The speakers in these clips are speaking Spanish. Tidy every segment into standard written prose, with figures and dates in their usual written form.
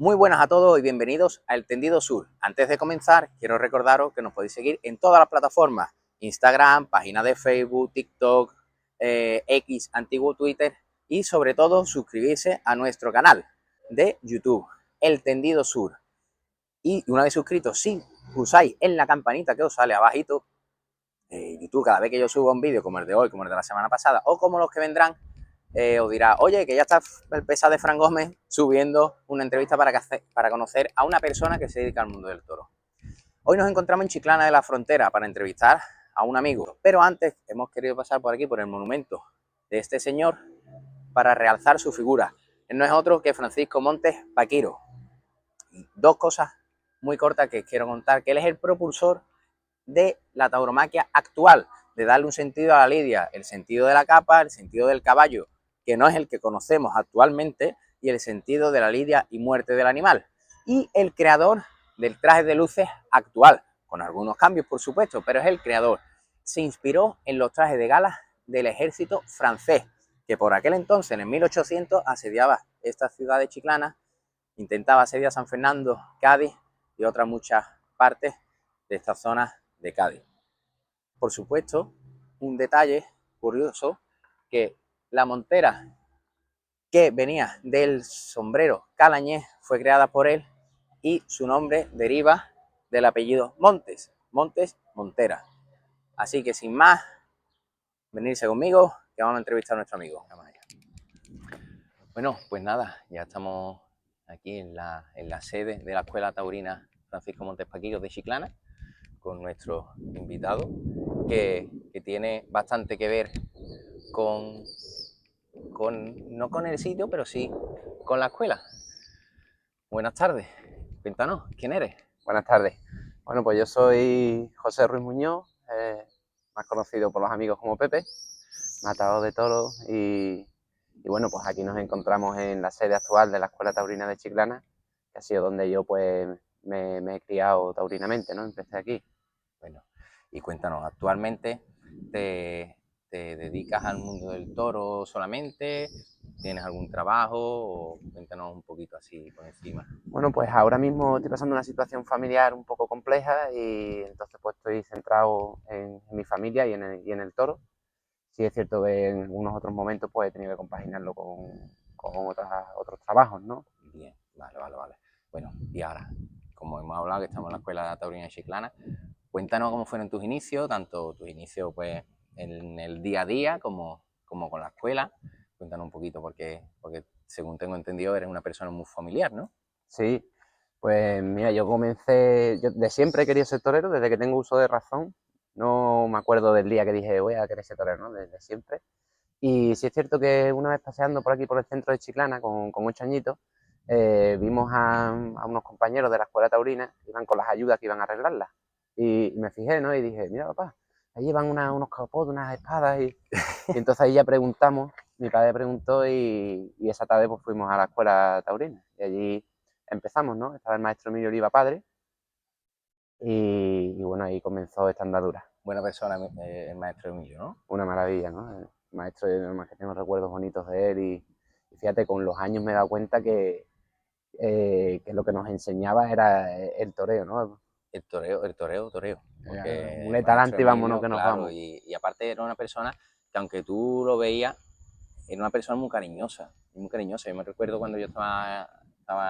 Muy buenas a todos y bienvenidos a El Tendido Sur. Antes de comenzar, quiero recordaros que nos podéis seguir en todas las plataformas: Instagram, página de Facebook, TikTok, X, antiguo Twitter, y sobre todo suscribirse a nuestro canal de YouTube, El Tendido Sur. Y una vez suscritos, si pulsáis en la campanita que os sale abajito, YouTube, cada vez que yo suba un vídeo como el de hoy, como el de la semana pasada o como los que vendrán, os dirá: oye, que ya está el pesa de Fran Gómez subiendo una entrevista para conocer a una persona que se dedica al mundo del toro. Hoy nos encontramos en Chiclana de la Frontera para entrevistar a un amigo, pero antes hemos querido pasar por aquí, por el monumento de este señor, para realzar su figura. Él no es otro que Francisco Montes Paquiro. Y dos cosas muy cortas que quiero contar: que él es el propulsor de la tauromaquia actual, de darle un sentido a la lidia, el sentido de la capa, el sentido del caballo, que no es el que conocemos actualmente, y el sentido de la lidia y muerte del animal. Y el creador del traje de luces actual, con algunos cambios por supuesto, pero es el creador. Se inspiró en los trajes de gala del ejército francés, que por aquel entonces, en 1800, asediaba esta ciudad de Chiclana, intentaba asediar San Fernando, Cádiz y otras muchas partes de esta zona de Cádiz. Por supuesto, un detalle curioso, que la montera que venía del sombrero calañés fue creada por él y su nombre deriva del apellido Montes, Montes Montera. Así que sin más, venirse conmigo que vamos a entrevistar a nuestro amigo. Bueno, pues nada, ya estamos aquí en la sede de la Escuela Taurina Francisco Montes Paquiro de Chiclana, con nuestro invitado, que tiene bastante que ver con, no con el sitio, pero sí con la escuela. Buenas tardes, cuéntanos, ¿quién eres? Buenas tardes. Bueno, pues yo soy José Ruiz Muñoz, más conocido por los amigos como Pepe, matador de toros, y bueno, pues aquí nos encontramos en la sede actual de la Escuela Taurina de Chiclana, que ha sido donde yo pues me he criado taurinamente, ¿no? Empecé aquí. Bueno, y cuéntanos, ¿actualmente te dedicas al mundo del toro solamente? ¿Tienes algún trabajo? O cuéntanos un poquito así por encima. Bueno, pues ahora mismo estoy pasando una situación familiar un poco compleja y entonces pues estoy centrado en mi familia y en el toro. Sí es cierto que en algunos otros momentos pues he tenido que compaginarlo con otros trabajos, ¿no? Bien, vale. Bueno, y ahora, como hemos hablado que estamos en la Escuela Taurina de Chiclana, cuéntanos cómo fueron tus inicios, tanto tus inicios pues en el día a día como con la escuela. Cuéntanos un poquito, porque según tengo entendido eres una persona muy familiar, ¿no? Sí, pues mira, yo de siempre he querido ser torero, desde que tengo uso de razón. No me acuerdo del día que dije voy a querer ser torero, ¿no? Desde siempre. Y sí es cierto que una vez paseando por aquí, por el centro de Chiclana, con 8 añitos, vimos a unos compañeros de la escuela taurina que iban con las ayudas que iban a arreglarlas. Y me fijé, ¿no? Y dije, mira papá, ahí llevan unos capotes, unas espadas. Y entonces ahí ya preguntamos, mi padre preguntó y esa tarde pues fuimos a la escuela taurina. Y allí empezamos, ¿no? Estaba el maestro Emilio Oliva padre y bueno, ahí comenzó esta andadura. Buena persona, el maestro Emilio, ¿no? Una maravilla, ¿no? El maestro, además que tengo recuerdos bonitos de él y fíjate, con los años me he dado cuenta que lo que nos enseñaba era el toreo, ¿no? El toreo. Porque Un el maestro talante y vámonos Emilio, que nos claro, vamos. y aparte era una persona que, aunque tú lo veías, era una persona muy cariñosa, muy cariñosa. Yo me recuerdo cuando yo estaba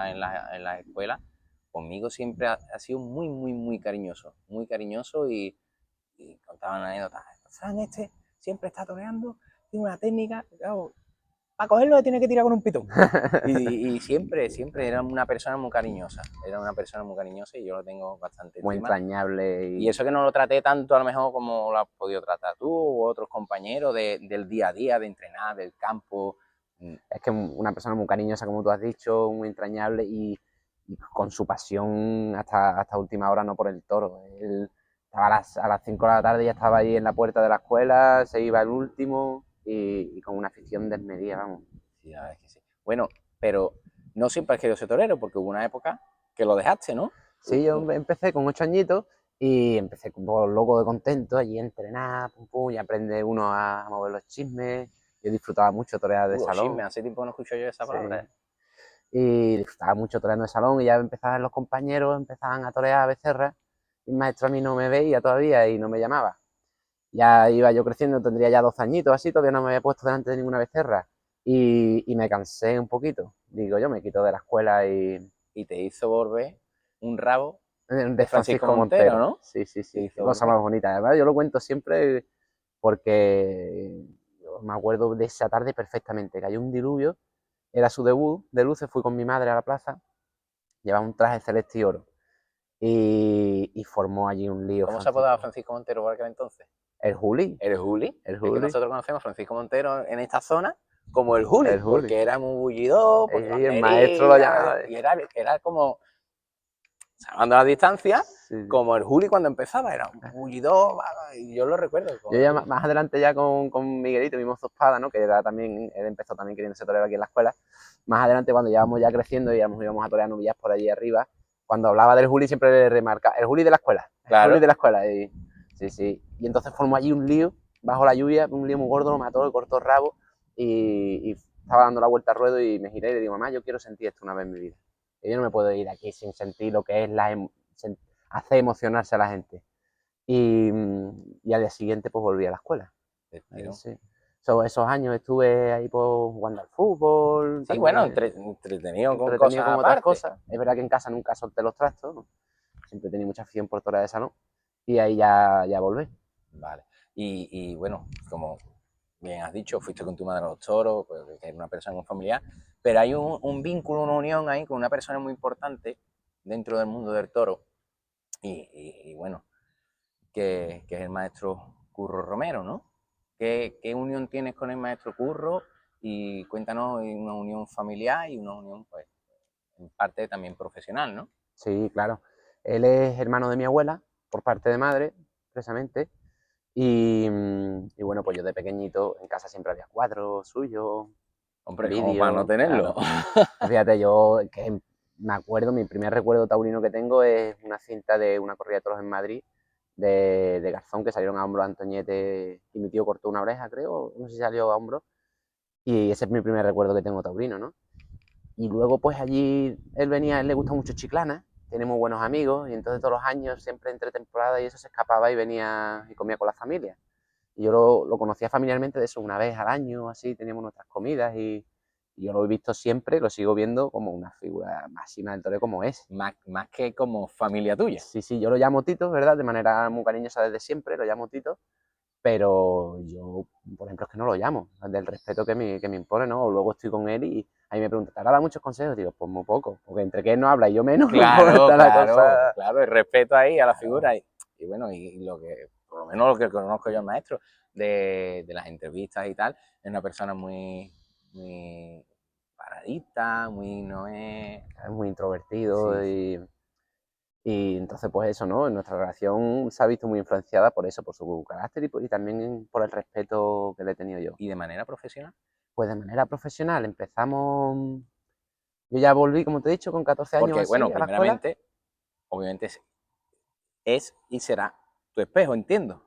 en la escuela, conmigo siempre ha sido muy cariñoso, y contaban anécdotas. Fran siempre está toreando, tiene una técnica, claro, para cogerlo le tiene que tirar con un pitón. Y siempre era una persona muy cariñosa. Y yo lo tengo bastante Muy estima. entrañable. Y eso que no lo traté tanto a lo mejor como lo has podido tratar tú u otros compañeros del día a día, de entrenar, del campo. Es que una persona muy cariñosa, como tú has dicho, muy entrañable y con su pasión hasta última hora, no por el toro. Él estaba a las 5 de la tarde, ya estaba ahí en la puerta de la escuela, se iba el último y con una afición desmedida, vamos. Sí, la verdad es que sí. Bueno, pero no siempre has querido ser torero, porque hubo una época que lo dejaste, ¿no? Sí, yo empecé con 8 añiñitos y empecé como loco de contento allí a entrenar, pum, pum, y aprende uno a mover los chismes. Yo disfrutaba mucho torear de Los salón. chismes, hace tiempo que no escucho yo esa Sí. palabra. y estaba mucho toreando el salón y ya empezaban los compañeros, empezaban a torear becerras y el maestro a mí no me veía todavía y no me llamaba. Ya iba yo creciendo, tendría ya 2 añitos así, todavía no me había puesto delante de ninguna becerra y me cansé un poquito. Digo, yo me quito de la escuela Y te hizo volver un rabo de de Francisco Francisco Montero, Montero. ¿no? Sí, sí, Te sí, qué hizo cosa volver. más bonita. Además, yo lo cuento siempre porque yo me acuerdo de esa tarde perfectamente. Cayó un diluvio, era su debut de luces, fui con mi madre a la plaza, llevaba un traje celeste y oro y formó allí un lío ¿Cómo se apodaba Francisco. Francisco Montero por aquel entonces? El Juli, El Juli. el Es que Juli, nosotros conocemos a Francisco Montero en esta zona como el Juli, el Juli. porque era muy bullidor, porque Y el maestro lo banderilla, llamaba. y era como, salvando la distancia, Sí, sí. como el Juli cuando empezaba, era un bullidor, y yo lo recuerdo Yo como el ya Juli. más adelante ya con Miguelito, mi mozo Espada, ¿no? Que era también, él empezó también queriendo ser torero aquí en la escuela. Más adelante, cuando íbamos ya creciendo y íbamos a torear novillas por allí arriba, cuando hablaba del Juli siempre le remarcaba, el Juli de la escuela, el Juli Claro. de la escuela. Y, sí, sí. Y entonces formó allí un lío, bajo la lluvia, un lío muy gordo, lo mató, le cortó el rabo y estaba dando la vuelta al ruedo y me giré y le digo, mamá, yo quiero sentir esto una vez en mi vida. Y yo no me puedo ir de aquí sin sentir lo que es hacer emocionarse a la gente. Y al día siguiente pues volví a la escuela. Sí. Esos años estuve ahí pues, jugando al fútbol, Sí, bueno, también entretenido con entretenido cosas con otras aparte. cosas. Es verdad que en casa nunca solté los trastos, ¿no? Siempre he tenido mucha afición por torear de salón y ahí ya volví. Vale. Y bueno, como bien has dicho, fuiste con tu madre a los toros, pues, que era una persona muy familiar, pero hay un vínculo, una unión ahí con una persona muy importante dentro del mundo del toro, y bueno, que es el maestro Curro Romero, ¿no? ¿Qué unión tienes con el maestro Curro? Y cuéntanos una unión familiar y una unión, pues, en parte también profesional, ¿no? Sí, claro. Él es hermano de mi abuela, por parte de madre, precisamente. Y bueno, pues yo de pequeñito en casa siempre había cuadros suyos, Hombre, como para no vídeos, tenerlo. claro. Fíjate, yo que me acuerdo, mi primer recuerdo taurino que tengo es una cinta de una corrida de toros en Madrid de Garzón, que salieron a hombros Antoñete y mi tío cortó una oreja, creo, no sé si salió a hombros, y ese es mi primer recuerdo que tengo taurino, ¿no? Y luego pues allí él venía, a él le gusta mucho Chiclana, tiene muy buenos amigos, y entonces todos los años, siempre entre temporadas y eso, se escapaba y venía y comía con la familia. Y yo lo conocía familiarmente de eso una vez al año, así, teníamos nuestras comidas y yo lo he visto siempre, lo sigo viendo como una figura máxima del toreo como es. Más que como familia tuya. Sí, sí, yo lo llamo Tito, ¿verdad? De manera muy cariñosa desde siempre, lo llamo Tito, pero yo, por ejemplo, es que no lo llamo, del respeto que me impone, ¿no? Luego estoy con él y ahí me pregunta, ¿te ha dado muchos consejos? Digo, pues muy poco, porque entre que él no habla y yo menos, pues Claro, está la claro, cosa... claro, el respeto ahí a la Claro. figura y bueno, y lo que, por lo menos lo que conozco yo al maestro de las entrevistas y tal, es una persona muy paradita, muy, no es, Es muy introvertido sí, sí. y entonces pues eso, ¿no? Nuestra relación se ha visto muy influenciada por eso, por su carácter y también por el respeto que le he tenido yo. Y de manera profesional, Pues de manera profesional empezamos, yo ya volví, como te he dicho, con 14 años porque así bueno, a la escuela. primeramente, obviamente es y será tu espejo, entiendo,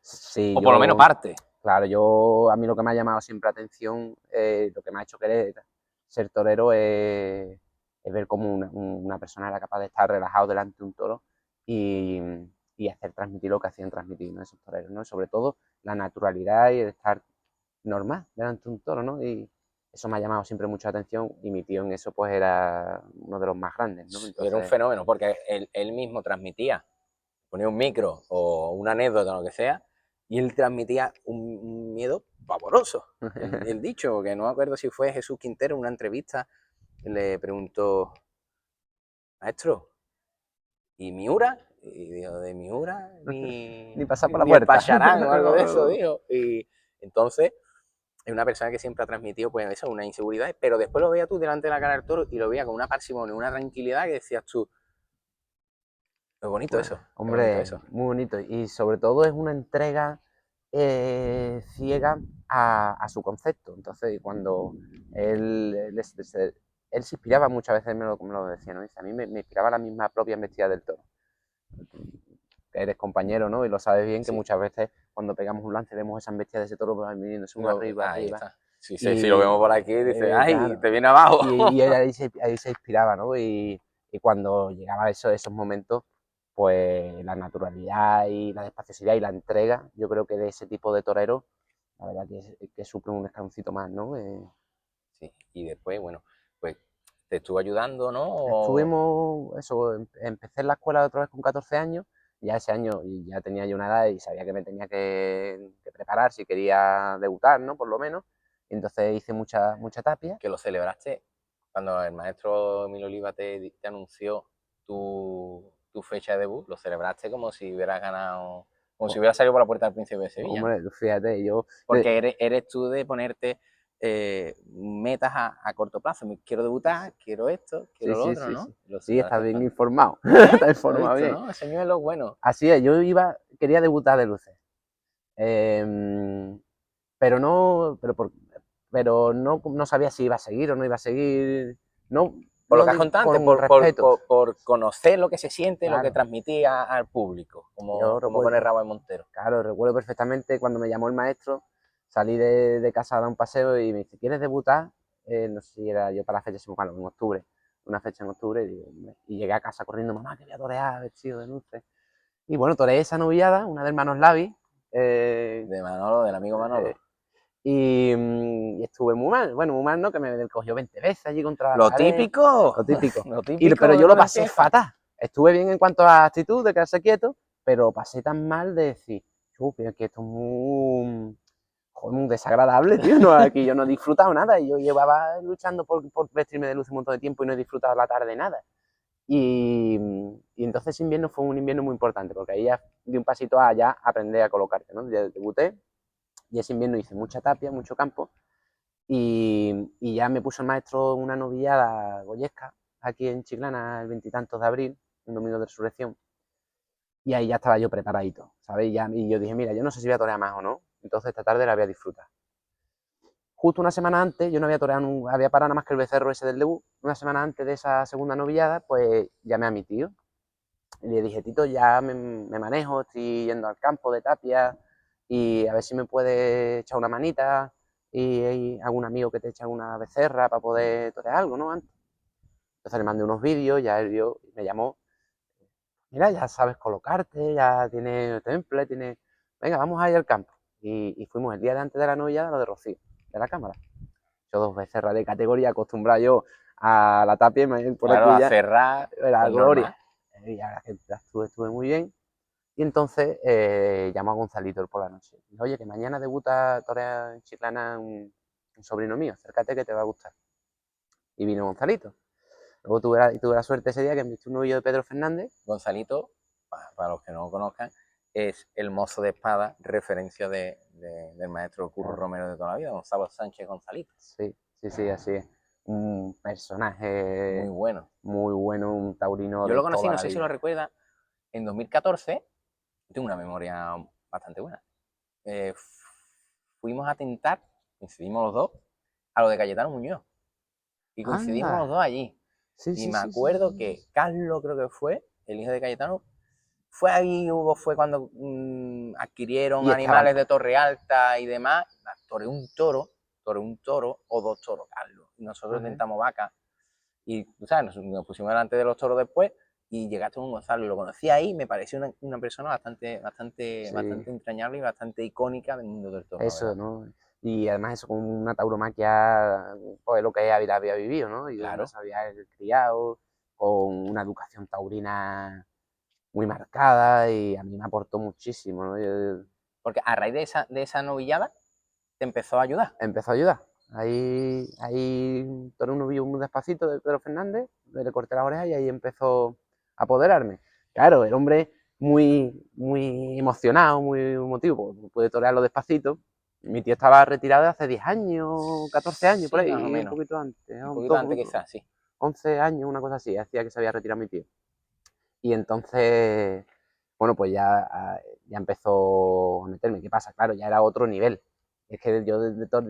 Sí, o por lo menos parte. claro, a mí lo que me ha llamado siempre la atención, lo que me ha hecho querer ser torero es ver cómo una persona era capaz de estar relajado delante de un toro y, y hacer transmitir lo que hacían transmitir, ¿no? Esos toreros, ¿no? Sobre todo la naturalidad y el estar normal delante de un toro, ¿no? Y eso me ha llamado siempre mucho la atención y mi tío en eso pues era uno de los más grandes, ¿no? Era un Entonces, fenómeno, porque él mismo transmitía, ponía un micro o una anécdota o lo que sea, y él transmitía un miedo pavoroso. El dicho, que no me acuerdo si fue Jesús Quintero en una entrevista, le preguntó, maestro, ¿y Miura? Y dijo, de Miura ni pasar por la ni el puerta. Pacharán o algo de eso, dijo. Y entonces es una persona que siempre ha transmitido pues eso, una inseguridad, pero después lo veías tú delante de la cara del toro y lo veías con una parsimonia, una tranquilidad que decías tú, es bonito Pues, eso, es bonito hombre, eso. muy bonito. Y sobre todo es una entrega ciega a su concepto. Entonces, cuando él se inspiraba muchas veces, me lo decía, ¿no? Dice, a mí me inspiraba la misma propia embestida del toro. Eres compañero, ¿no? Y lo sabes bien que Sí, muchas veces cuando pegamos un lance vemos esa embestida de ese toro viniéndose uno arriba, ahí arriba. está. Sí, sí, si lo vemos por aquí, dice, ¡ay, claro. te viene abajo! Y ahí se inspiraba, ¿no? Y cuando llegaba esos momentos, pues la naturalidad y la despaciosidad y la entrega, yo creo que de ese tipo de toreros, la verdad que suplen un escaloncito más, ¿no? Sí, y después, bueno, pues te estuvo ayudando, ¿no? Estuvimos, eso, empecé en la escuela otra vez con 14 años, ya ese año y ya tenía yo una edad y sabía que me tenía que preparar si quería debutar, ¿no? Por lo menos. Y entonces hice mucha tapia. Que lo celebraste cuando el maestro Emilio Oliva te anunció tu fecha de debut, lo celebraste como si hubieras ganado, como si hubieras salido por la puerta del Príncipe de Sevilla, ¿no? Hombre, fíjate, yo... Porque eres tú de ponerte metas a corto plazo. Quiero debutar, quiero esto, quiero lo otro, ¿no? Sí. Lo Sí, está bien celebraste. informado. Está ¿Lo has informado visto, bien. no? Ese nivel es bueno. Así es, quería debutar de luces. Pero no sabía si iba a seguir o no iba a seguir. No, Por lo no que has contado antes, con respeto. por conocer lo que se siente, lo que Claro, transmitía al público, yo como con el recuerdo, rabo de Montero. claro, recuerdo perfectamente cuando me llamó el maestro, salí de casa a dar un paseo y me dice, ¿quieres debutar? No sé si era yo para la fecha, bueno, en octubre, una fecha en octubre, y llegué a casa corriendo, mamá, que voy a torear vestido de luces. Y bueno, toreé esa novillada, una de Hermanos Lavi. De Manolo, del amigo Manolo. Y estuve muy mal. Bueno, muy mal no, que me cogió 20 veces allí contra la Lo pared. típico, Lo típico. lo típico Pero de yo lo cuando pasé empieza. fatal. Estuve bien en cuanto a actitud, de quedarse quieto, pero pasé tan mal de decir, pero es que esto es muy, joder, muy desagradable, tío. No, aquí yo no he disfrutado nada. Y yo llevaba luchando por vestirme de luz un montón de tiempo y no he disfrutado la tarde nada. Y entonces ese invierno fue un invierno muy importante, porque ahí ya di un pasito a ya aprender a colocarte, ¿no? Ya debuté y ese invierno hice mucha tapia, mucho campo, y ya me puso el maestro una novillada goyesca aquí en Chiclana el veintitantos de abril, un domingo de resurrección, y ahí ya estaba yo preparadito, ¿sabes? Y yo dije, mira, yo no sé si voy a torear más o no, entonces esta tarde la voy a disfrutar. Justo una semana antes, yo no había toreado, había parado nada más que el becerro ese del debut, una semana antes de esa segunda novillada, pues llamé a mi tío, y le dije, Tito, ya me manejo, estoy yendo al campo de tapia y a ver si me puede echar una manita y hay algún amigo que te echa una becerra para poder torear algo, ¿no? Antes. Entonces le mandé unos vídeos, ya él vio, me llamó, mira, ya sabes colocarte, ya tienes temple, tienes... Venga, vamos a ir al campo. Y fuimos el día de antes de la novillada a lo de Rocío, de la cámara. Yo dos becerras de categoría, acostumbrado yo a la tapia, por Claro, aquí a ya, cerrar, era pues gloria. normal. Y la verdad que estuve muy bien. Y entonces llamó a Gonzalito por la noche. Dijo, oye, que mañana debuta Torea en Chiclana un sobrino mío, acércate que te va a gustar. Y vino Gonzalito. Luego tuve la suerte ese día que me viste un novillo de Pedro Fernández. Gonzalito, para los que no lo conozcan, es el mozo de espada, referencia del maestro Curro Claro. Romero de toda la vida, Gonzalo Sánchez Gonzalito. Sí, así es. Un Muy personaje bueno. muy bueno, un taurino Yo de lo conocí, toda no la sé si lo vida. recuerda, en 2014, tengo una memoria bastante buena. Eh, fuimos a tentar, coincidimos los dos, a lo de Cayetano Muñoz. Y coincidimos los Anda. dos allí. Sí, Y sí, me sí, sí, acuerdo sí. que Carlos, creo que fue, el hijo de Cayetano, fue ahí, fue cuando adquirieron Y estaban, animales de Torre Alta y demás. Toré un toro o dos toros, Carlos. Y nosotros ajá, tentamos vaca. Y, tú sabes, nos pusimos delante de los toros después y llegaste con Gonzalo y lo conocí ahí. Me pareció una persona sí, bastante entrañable y bastante icónica del mundo del toro, la eso, verdad. ¿no? Y además eso con una tauromaquia, pues lo que ella había vivido, ¿no? Y donde Claro. se había criado, con una educación taurina muy marcada y a mí me aportó muchísimo, ¿no? Porque a raíz de esa novillada te empezó a ayudar. Empezó a ayudar. Ahí toré un novillo muy despacito de Pedro Fernández, le corté la oreja y ahí empezó a apoderarme. Claro, el hombre muy emocionado, muy emotivo, pues pude torearlo despacito. Mi tío estaba retirado hace 10 años, 14 años, por Sí, más o ahí, un menos. poquito antes, Un poquito antes quizás, sí. 11 años, una cosa así, hacía que se había retirado mi tío. Y entonces, bueno, pues ya empezó a meterme. ¿Qué pasa? Claro, ya era otro nivel. Es que yo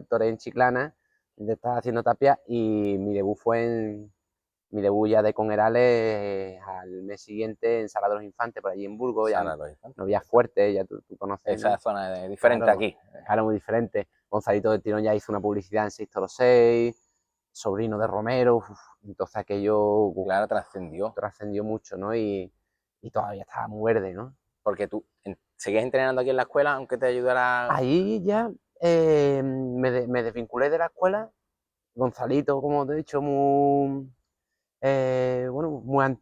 toré en Chiclana, estaba haciendo tapia y mi debut ya de Congerales al mes siguiente en Sala de los Infantes, por allí en Burgos, ya Sana los infantes. no había fuerte, ya tú conoces, Esa ¿no? zona es diferente Claro, aquí. claro, muy diferente. Gonzalito del Tirón ya hizo una publicidad en 6 sobrino de Romero, entonces aquello Claro, trascendió. trascendió mucho, ¿no? Y todavía estaba muy verde, ¿no? Porque tú seguías entrenando aquí en la escuela, aunque te ayudara... Ahí ya me desvinculé de la escuela. Gonzalito, como te he dicho, muy, bueno,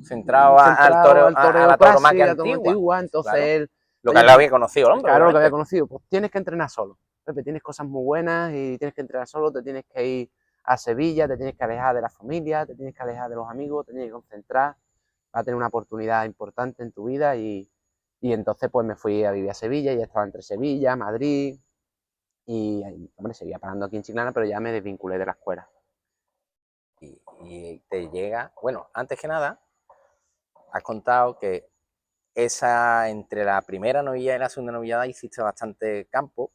centrado al centrado toreo, al a toreo la tauromaquia clásica, tauromaquia antigua. antigua, entonces Claro. él, Lo que oye, él pues, había conocido el hombre, claro, lo que había obviamente. conocido, pues tienes que entrenar solo, Pepe, tienes cosas muy buenas y tienes que entrenar solo, te tienes que ir a Sevilla, te tienes que alejar de la familia, te tienes que alejar de los amigos, te tienes que concentrar, vas a tener una oportunidad importante en tu vida y entonces pues me fui a vivir a Sevilla, ya estaba entre Sevilla, Madrid y, hombre, seguía pagando aquí en Chiclana, pero ya me desvinculé de la escuela. Y te llega, bueno, antes que nada, has contado que entre la primera novillada y la segunda novillada hiciste bastante campo.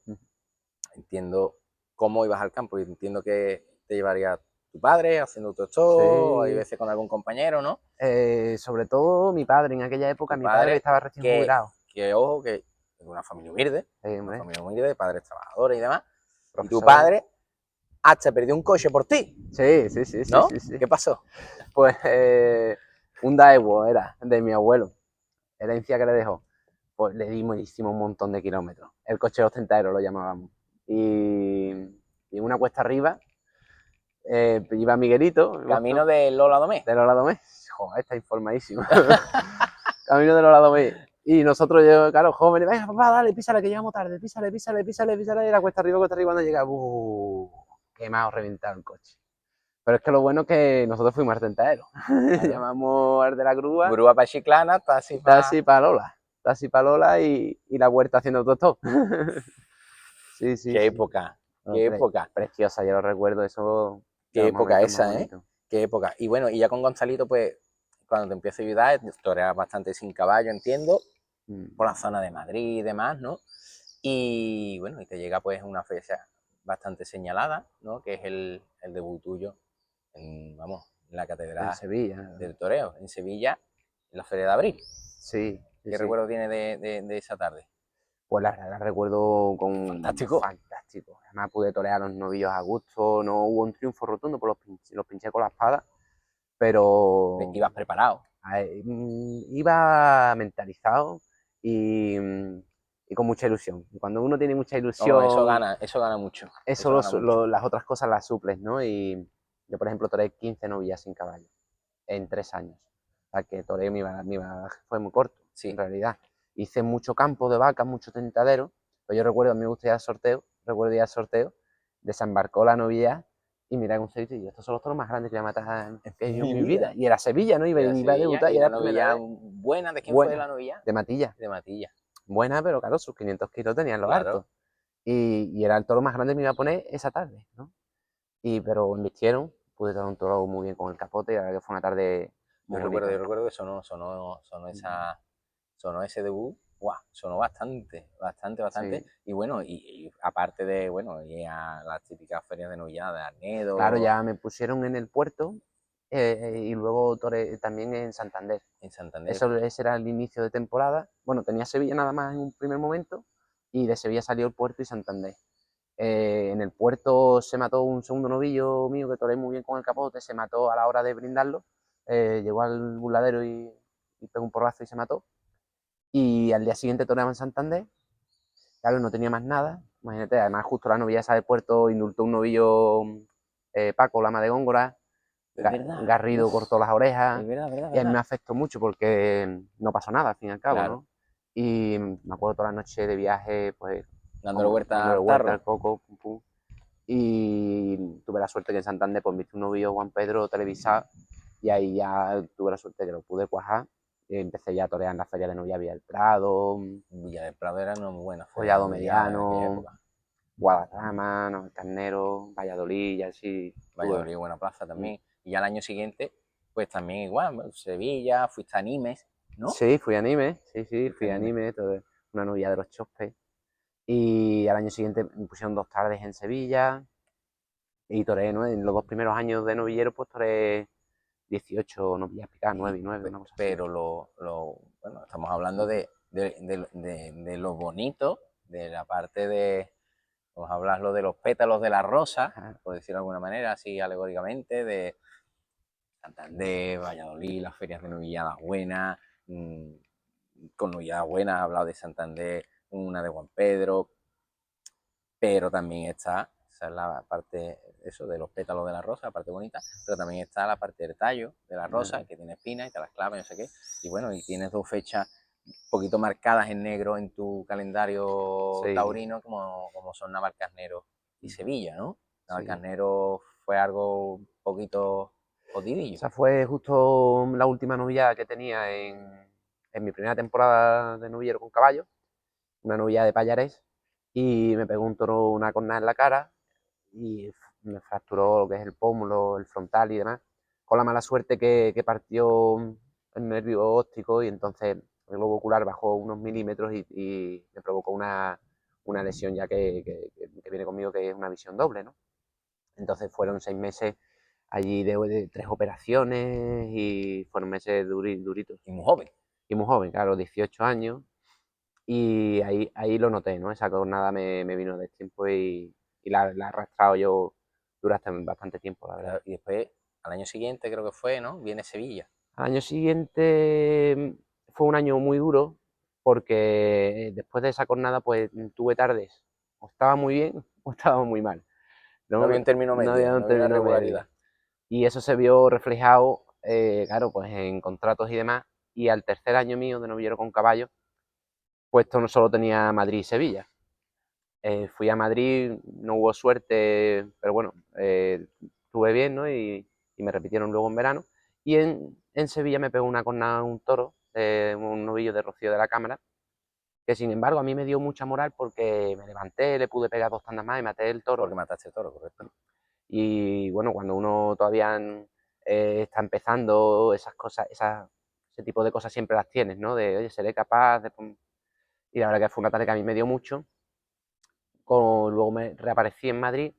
Entiendo cómo ibas al campo y entiendo que te llevaría tu padre haciendo todo esto, hay Sí, veces con algún compañero, ¿no? sobre todo mi padre, en aquella época, Tu mi padre padre, estaba recién que, jubilado. ojo, que es una Hombre, familia humilde, padres trabajadores y demás, y tu profesor. padre hasta perdió un coche por ti, Sí, sí, sí, sí, ¿no? sí, sí. ¿Qué pasó? Pues un Daewoo era, de mi abuelo, herencia que le dejó. Pues le dimos y hicimos un montón de kilómetros. El coche ostentadero lo llamábamos. Y en una cuesta arriba iba Miguelito, Camino de Lola Domé. de Lola Domé. Joder, está informadísimo. Camino de Lola Domé. Y nosotros, claro, jóvenes, venga, papá, dale, písale, que llegamos tarde, písale, písale, písale, písale, y la cuesta arriba, cuando llega, quemado, reventado el coche. Pero es que lo bueno es que nosotros fuimos artentaderos. Claro. Llamamos al de la grúa, Grúa para Chiclana, taxi taxi para Lola. Taxi para Lola y la huerta haciendo todo. Sí, sí, Qué sí. época, No, qué época, preciosa, yo lo recuerdo, eso de qué los época momentos más esa, ¿eh? bonitos. Qué época. Y bueno, y ya con Gonzalito, pues, cuando te empieza a ayudar, toreas bastante sin caballo, entiendo, por la zona de Madrid y demás, ¿no? Y bueno, y te llega pues una fecha bastante señalada, ¿no? Que es el debut tuyo vamos, en la En Catedral Sevilla. del Toreo, en Sevilla, en la Feria de Abril. Sí, sí, ¿Qué sí. recuerdo tiene de esa tarde? Pues la recuerdo con Fantástico. fantástico. Además pude torear a los novillos a gusto, no hubo un triunfo rotundo, por los pinché con la espada, pero Ibas preparado. iba mentalizado y, y con mucha ilusión. Y cuando uno tiene mucha Vamos, ilusión, eso gana mucho. eso Eso gana mucho. las otras cosas las suples, ¿no? Y yo, por ejemplo, toreé 15 novillas sin caballo en 3 años. O sea, que toreé mi bagaje fue muy corto, Sí. en realidad. Hice mucho campo de vacas, mucho tentadero, pero yo recuerdo, a mí me gusta ir al sorteo, desembarcó la novilla y mira un y yo, estos son los toros más grandes que voy a matar en mi vida. Y era Sevilla, ¿no? Iba a debutar y y era una la primera novilla vez. buena. ¿De quién fue Buena, la novilla? de Matilla. De Matilla. Buena, pero claro, sus 500 kilos tenían los Claro. hartos. Y era el toro más grande que me iba a poner esa tarde, ¿no? Pero invistieron, pude dar un toro muy bien con el capote y la verdad que fue una tarde muy bonita. Yo recuerdo que sonó ese debut, ¡guau! Sonó bastante. Sí. Y bueno, y aparte de, bueno, y a las típicas ferias de novillada de Claro, Arnedo, ya me pusieron en el puerto y luego también en Santander. en Santander. Ese era el inicio de temporada. Bueno, tenía Sevilla nada más en un primer momento y de Sevilla salió el puerto y Santander. En el puerto se mató un segundo novillo mío que toreé muy bien con el capote, se mató a la hora de brindarlo, llegó al burladero y pegó un porrazo y se mató. Y al día siguiente toreaba en Santander, claro, no tenía más nada, imagínate, además justo la novillada del puerto indultó un novillo Paco, Lama de Góngora, Garrido cortó las orejas, y a mí me afectó mucho porque no pasó nada al fin y al cabo, Claro. ¿no? Y me acuerdo toda la noche de viaje, pues, Dándole vuelta al vuelta tarro. al coco, pum, pum. Y tuve la suerte que en Santander pues viste un novillo Juan Pedro televisado y ahí ya tuve la suerte que lo pude cuajar y empecé ya a torear en la feria de novia Villa del Prado, Villa del Prado era una muy buena feria de Collado novillada en aquella Mediano, época. Guadarrama, Los Carneros, Valladolid, y así. Valladolid, buena plaza también. Y ya al año siguiente, pues también igual, Sevilla, fuiste a Nimes, ¿no? Sí, fui a Nimes, sí, fui a Nimes, una novia de los Chospes. Y al año siguiente me pusieron 2 tardes en Sevilla y toré, ¿no? En los 2 primeros años de novillero, pues toré 18 novillas picadas, 9 y 9, una cosa así. Pero bueno, estamos hablando de lo bonito, de la parte Vamos a hablar lo de los pétalos de la rosa, Ajá. por decirlo de alguna manera, así alegóricamente, de Santander, Valladolid, las ferias de Novilla la Buena. Con Novilla la Buena, ha hablado de Santander, una de Juan Pedro, pero también está, esa es la parte, eso, de los pétalos de la rosa, la parte bonita, pero también está la parte del tallo de la rosa, que tiene espinas y te las clava y no sé qué. Y bueno, y tienes dos fechas un poquito marcadas en negro en tu calendario Sí, taurino, como son Navalcarnero y Sevilla, ¿no? sí. Navalcarnero fue algo un poquito jodidillo. Esa fue justo la última novillada que tenía en mi primera temporada de novillero con caballo, una novillada de Pallarés, y me pegó un toro una cornada en la cara y me fracturó lo que es el pómulo, el frontal y demás, con la mala suerte que partió el nervio óptico y entonces el globo ocular bajó unos milímetros y me provocó una lesión ya que viene conmigo, que es una visión doble, ¿no? Entonces fueron 6 meses allí de 3 operaciones y fueron meses duritos. Y muy joven. Y muy joven, claro, 18 años. Y ahí lo noté, ¿no? Esa jornada me vino de tiempo y la he arrastrado yo durante bastante tiempo, la verdad. Claro, y después, al año siguiente creo que fue, ¿no? Viene Sevilla. Al año siguiente fue un año muy duro porque después de esa jornada pues tuve tardes, o estaba muy bien o estaba muy mal. No No, había un término no medio, había no un había una término medio. regularidad. Y eso se vio reflejado, claro, pues en contratos y demás. Y al tercer año mío de novillero con caballo, pues esto no solo tenía Madrid y Sevilla. Fui a Madrid, no hubo suerte, pero bueno, estuve bien, ¿no? Y me repitieron luego en verano. Y en Sevilla me pegó una cornada un toro, un novillo de Rocío de la Cámara, que sin embargo a mí me dio mucha moral porque me levanté, le pude pegar 2 tandas más y maté el toro. Porque mataste el toro, correcto. Y bueno, cuando uno todavía está empezando, esas cosas, ese tipo de cosas siempre las tienes, ¿no? De, oye, seré capaz de... Y la verdad que fue una tarde que a mí me dio mucho. Luego me reaparecí en Madrid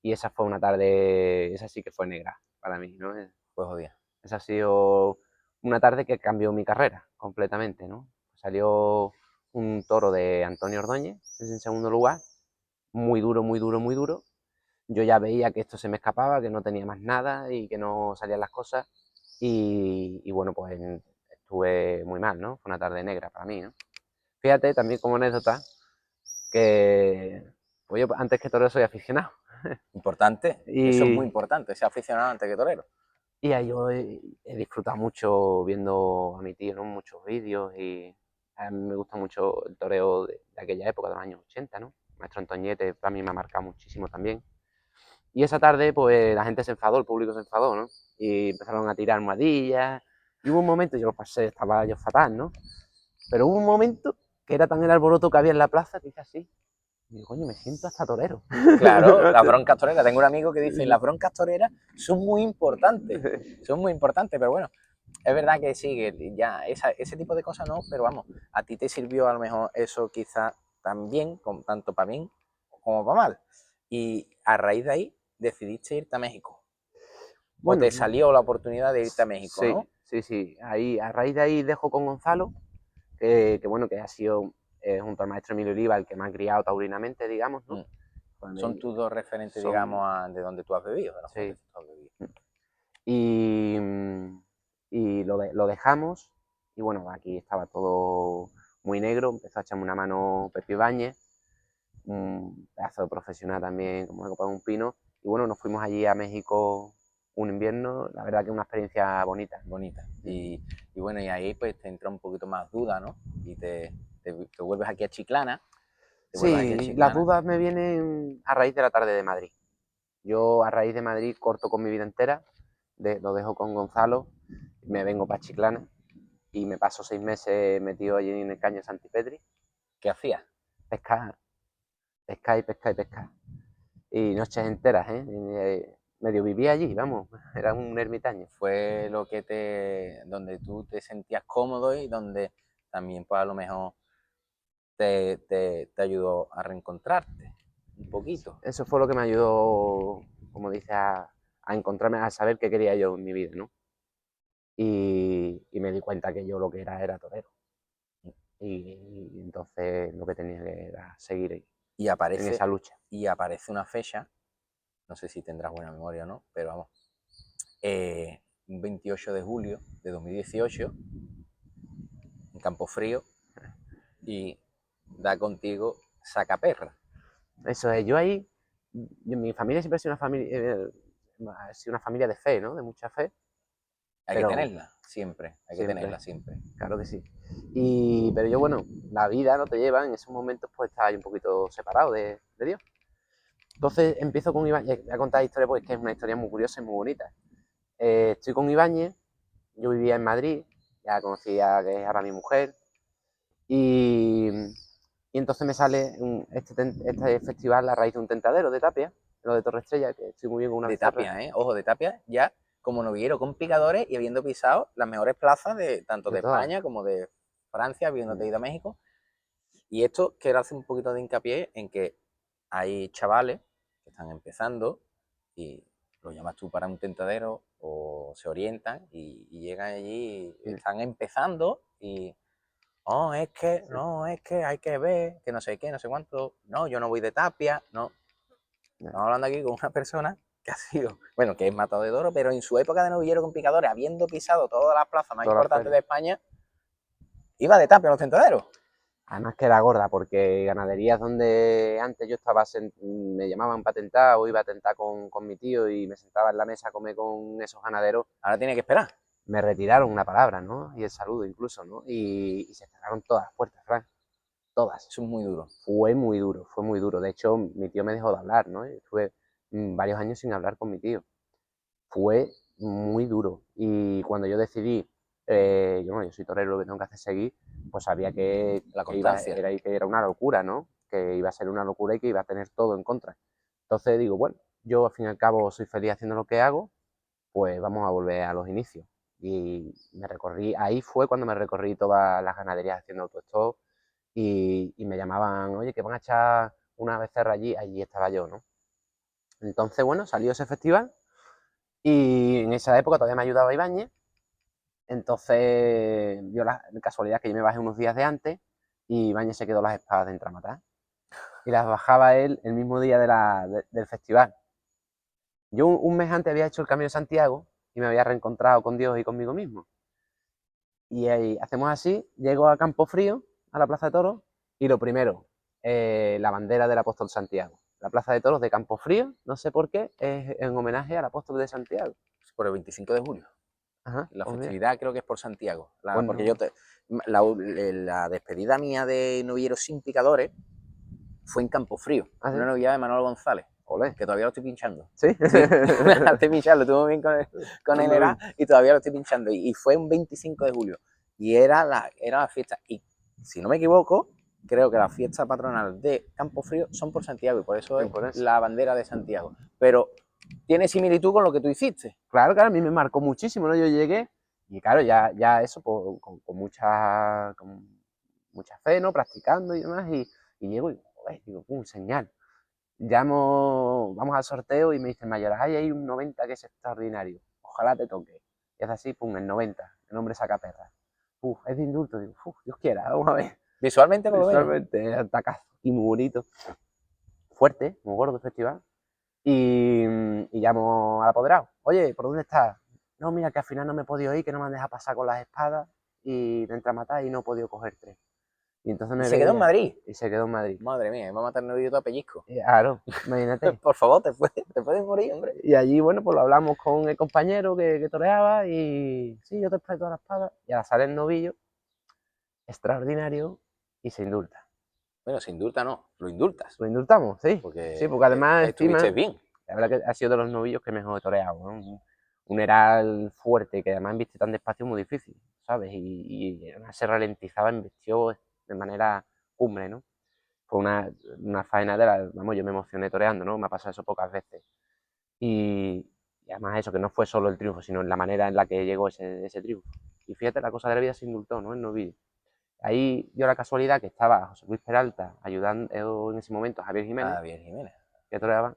y esa fue una tarde, esa sí que fue negra para mí, ¿no? Pues jodía. Esa ha sido una tarde que cambió mi carrera completamente, ¿no? Salió un toro de Antonio Ordóñez en segundo lugar, muy duro, muy duro, muy duro. Yo ya veía que esto se me escapaba, que no tenía más nada y que no salían las cosas. Y bueno, pues estuve muy mal, ¿no? Fue una tarde negra para mí, ¿no? Fíjate también como anécdota que pues yo antes que torero soy aficionado. Importante. Eso es muy Y, importante, ser aficionado antes que torero. y ahí yo he disfrutado mucho viendo a mi tío, ¿no? Muchos vídeos y a mí me gusta mucho el toreo de aquella época, de los años 80, ¿no? Maestro Antoñete para mí me ha marcado muchísimo también. Y esa tarde, pues la gente se enfadó, el público se enfadó, ¿no? Y empezaron a tirar almohadillas. Y hubo un momento, yo lo pasé, estaba yo fatal, ¿no? Pero hubo un momento que era tan el alboroto que había en la plaza que hice así. Y digo, coño, me siento hasta torero. Claro, las broncas toreras. Tengo un amigo que dice, las broncas toreras son muy importantes. Son muy importantes, pero bueno, es verdad que sí, que ya ese tipo de cosas no, pero vamos, a ti te sirvió a lo mejor eso quizá también, tanto para bien como para mal. Y a raíz de ahí decidiste irte a México. O Bueno, te salió la oportunidad de irte a México, sí, ¿no? sí, sí. Ahí, a raíz de ahí dejo con Gonzalo, que bueno, que ha sido junto al maestro Emilio Oliva el que me ha criado taurinamente, digamos, ¿no? Mm. Pues Son tus dos referentes, digamos, son, de donde tú has bebido, de los sí. fuentes que tú has bebido. Y, y lo dejamos. Y bueno, aquí estaba todo muy negro. Empezó a echarme una mano Pepe Ibáñez, un pedazo de profesional también, como de un pino. Y bueno, nos fuimos allí a México un invierno. La verdad que una experiencia bonita. Bonita. Y bueno, y ahí pues te entra un poquito más duda, ¿no? Y te vuelves aquí a Chiclana. Te vuelves aquí a Sí, las Chiclana. dudas me vienen a raíz de la tarde de Madrid. Yo a raíz de Madrid corto con mi vida entera, lo dejo con Gonzalo, me vengo para Chiclana y me paso 6 meses metido allí en el caño de Santipetri, ¿Qué hacías? pescar, pescar y pescar y pescar. Y noches enteras, ¿eh? Medio vivía allí, vamos, era un ermitaño. Fue donde tú te sentías cómodo y donde también pues a lo mejor te ayudó a reencontrarte un poquito. Eso fue lo que me ayudó, como dice, a encontrarme, a saber qué quería yo en mi vida, ¿no? Y me di cuenta que yo lo que era torero. Y entonces lo que tenía que era seguir ahí. y en esa lucha. aparece una fecha, no sé si tendrás buena memoria o no, pero vamos, un 28 de julio de 2018, en Campofrío, y da contigo Sacaperra. Eso es, mi familia siempre ha sido una familia de fe, ¿no? De mucha fe, Hay que pero tenerla, siempre, hay que siempre, tenerla siempre. claro que sí. Pero yo, bueno, la vida no te lleva, en esos momentos pues estaba ahí un poquito separado de Dios. Entonces empiezo con Ibáñez, voy a contar la historia porque es que es una historia muy curiosa y muy bonita. Estoy con Ibáñez, yo vivía en Madrid, ya conocía que es ahora mi mujer, y, y entonces me sale este festival a raíz de un tentadero de Tapia, lo de Torre Estrella, que estoy muy bien con una De becerra. Tapia, ojo, de Tapia, ya como novillero con picadores y habiendo pisado las mejores plazas de tanto De de todas. España como de Francia, habiéndote ido a México. Y esto quiero hacer un poquito de hincapié en que hay chavales que están empezando y lo llamas tú para un tentadero o se orientan y llegan allí y están empezando y oh, es que, no, es que hay que ver, que no sé qué, no sé cuánto, no, yo no voy de Tapia, no. Estamos hablando aquí con una persona que ha sido, bueno, que es matador de toro, pero en su época de novillero con picadores, habiendo pisado todas las plazas más Todas las importantes de ferias. España, iba de Tapia a los tentaderos. Además que era gorda, porque ganaderías donde antes yo estaba, me llamaban para tentar o iba a tentar con mi tío y me sentaba en la mesa a comer con esos ganaderos, Ahora tiene que esperar. me retiraron una palabra, ¿no? Y el saludo incluso, ¿no? Y se cerraron todas las puertas, Frank. Todas. Eso es muy duro. Fue muy duro, fue muy duro. De hecho, mi tío me dejó de hablar, ¿no? Estuve varios años sin hablar con mi tío. Fue muy duro. Y cuando yo decidí, yo soy torero, lo que tengo que hacer es seguir, pues sabía La constancia. que era una locura, ¿no? Que iba a ser una locura y que iba a tener todo en contra. Entonces digo, bueno, yo al fin y al cabo soy feliz haciendo lo que hago, pues vamos a volver a los inicios. Y ahí fue cuando me recorrí todas las ganaderías haciendo autostop y me llamaban, oye, que van a echar una becerra allí estaba yo, ¿no? Entonces, bueno, salió ese festival y en esa época todavía me ayudaba Ibáñez, entonces dio la casualidad que yo me bajé unos días de antes y Ibáñez se quedó las espadas de entramatar y las bajaba él el mismo día del festival. Yo un mes antes había hecho el Camino de Santiago y me había reencontrado con Dios y conmigo mismo. Y ahí hacemos así, llego a Campofrío, a la Plaza de Toros, y lo primero, la bandera del apóstol Santiago. La Plaza de Toros de Campofrío, no sé por qué, es en homenaje al apóstol de Santiago. Por el 25 de julio. Ajá, La pues mira, festividad creo que es por Santiago. pues Porque no. la despedida mía de novilleros sin picadores fue en Campofrío, ¿Ah, una sí? novillada de Manuel González, Olé. que todavía lo estoy pinchando. ¿Sí? Sí, lo estoy pinchando, estuvo bien con el Anda ERA bien. y todavía lo estoy pinchando. Y fue un 25 de julio. Y era la fiesta. Y si no me equivoco, creo que la fiesta patronal de Campofrío son por Santiago y por eso es Por eso. la bandera de Santiago. Pero tiene similitud con lo que tú hiciste. Claro, claro, a mí me marcó muchísimo, ¿no? Yo llegué y claro, ya eso, pues, con mucha fe, ¿no? Practicando y demás, y llego y, joder, digo, pum, señal. Vamos al sorteo y me dicen mayor, ay, hay un 90 que es extraordinario, ojalá te toque. Y es así, pum, el 90, el nombre saca perra. Uf, es de indulto, digo, uf, Dios quiera, vamos a ver. Visualmente, por lo menos. Visualmente, atacazo y muy bonito. Fuerte, muy gordo el festival. Y llamo al apoderado. Oye, ¿por dónde estás? No, mira, que al final no me he podido ir, que no me han dejado pasar con las espadas y me entra a matar y no he podido coger tres. Y entonces Y me se quedó en veía Madrid. y se quedó en Madrid. Madre mía, va a matar novio a pellizco. Claro, imagínate. Por favor, te puedes morir, hombre. Y allí, bueno, pues lo hablamos con el compañero que toreaba y sí, yo te presto la espada. Y ahora sale el novillo, extraordinario, y se indulta. Bueno, se indulta no, lo indultas. Lo indultamos, sí. Porque Sí, porque además estuviste encima, bien. la verdad que ha sido de los novillos que mejor he toreado, ¿no? Un heral fuerte que además viste tan despacio muy difícil, ¿sabes? Y además se ralentizaba, embestió de manera cumbre, ¿no? Fue una faena vamos, yo me emocioné toreando, ¿no? Me ha pasado eso pocas veces. Y además eso, que no fue solo el triunfo, sino en la manera en la que llegó ese triunfo. Y fíjate, la cosa de la vida se indultó, ¿no? El novillo. Ahí dio la casualidad que estaba José Luis Peralta ayudando en ese momento a Javier Jiménez, Bien, Jiménez. que toreaba,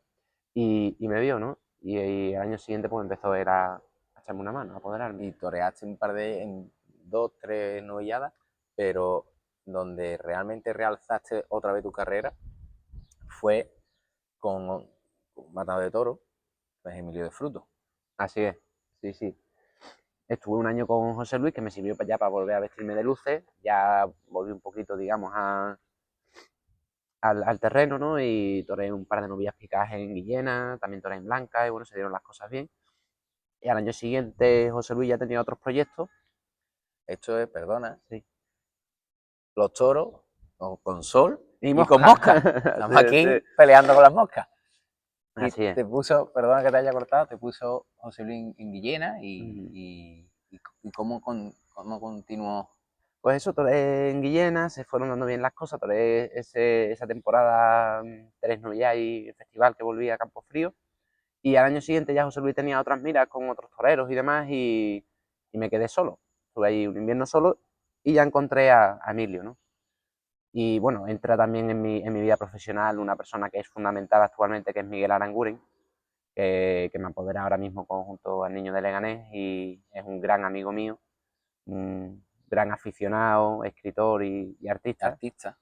y me vio, ¿no? Y al año siguiente pues empezó a echarme una mano, a apoderarme. Y toreaste en 2, 3 novilladas, pero donde realmente realzaste otra vez tu carrera fue con Matado de Toro, pues Emilio de Fruto. Así es, sí, sí. Estuve un año con José Luis, que me sirvió ya para volver a vestirme de luces. Ya volví un poquito, digamos, al terreno, ¿no? Y toreé un par de novillas picadas en Guillena, también toreé en Blanca, y bueno, se dieron las cosas bien. Y al año siguiente José Luis ya tenía otros proyectos. Esto es, perdona, Sí. los toros con sol Y y con mosca. mosca. Estamos aquí peleando con las moscas. Y Así es. te puso, perdona que te haya cortado, te puso José Luis en Guillena y cómo continuó. Pues eso, toreé en Guillena, se fueron dando bien las cosas, toreé esa temporada 3 novillas y el festival que volví a Campo Frío. Y al año siguiente ya José Luis tenía otras miras con otros toreros y demás y me quedé solo. Estuve ahí un invierno solo y ya encontré a Emilio, ¿no? Y bueno, entra también en mi vida profesional una persona que es fundamental actualmente, que es Miguel Aranguren, que me apodera ahora mismo junto al Niño de Leganés y es un gran amigo mío, un gran aficionado, escritor y artista, Artista.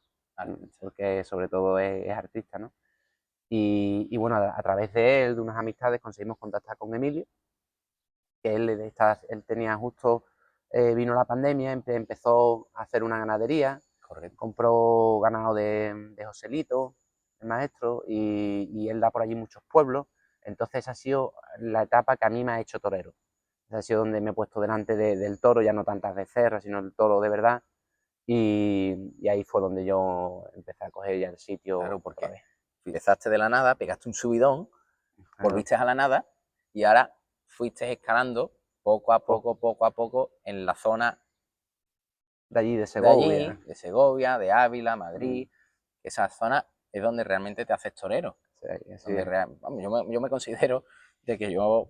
porque sobre todo es artista, ¿no? Y bueno, a través de él, de unas amistades, conseguimos contactar con Emilio, que él tenía justo, vino la pandemia, empezó a hacer una ganadería, Correcto. compró ganado de Joselito, el maestro, y él da por allí muchos pueblos. Entonces esa ha sido la etapa que a mí me ha hecho torero. Esa ha sido donde me he puesto delante del toro, ya no tantas becerras, sino el toro de verdad. Y ahí fue donde yo empecé a coger ya el sitio. Claro, porque empezaste de la nada, pegaste un subidón, claro, volviste a la nada y ahora fuiste escalando poco a poco en la zona de allí, de de Segovia. allí, de Segovia, de Ávila, Madrid. Esa zona es donde realmente te haces torero. Sí, Donde vamos, yo me considero de que yo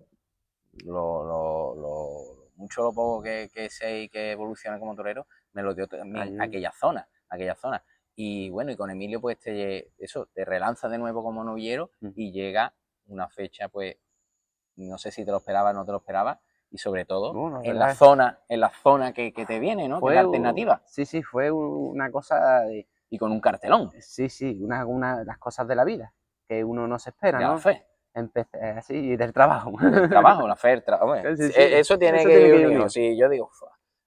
mucho lo poco que sé y que evoluciona como torero, me lo dio también aquella zona. Y bueno, y con Emilio pues te relanza de nuevo como novillero y llega una fecha pues, no sé si te lo esperaba o no te lo esperaba, y sobre todo bueno, en la zona que te viene, ¿no? Que es la alternativa. Sí, fue una cosa de... Y con un cartelón. Sí, una de las cosas de la vida, que uno no se espera, de ¿no? la fe. Empecé así, del trabajo. Del trabajo, la fe, Sí. Eso tiene Eso que tiene ir que ir unido. unido. Si yo digo,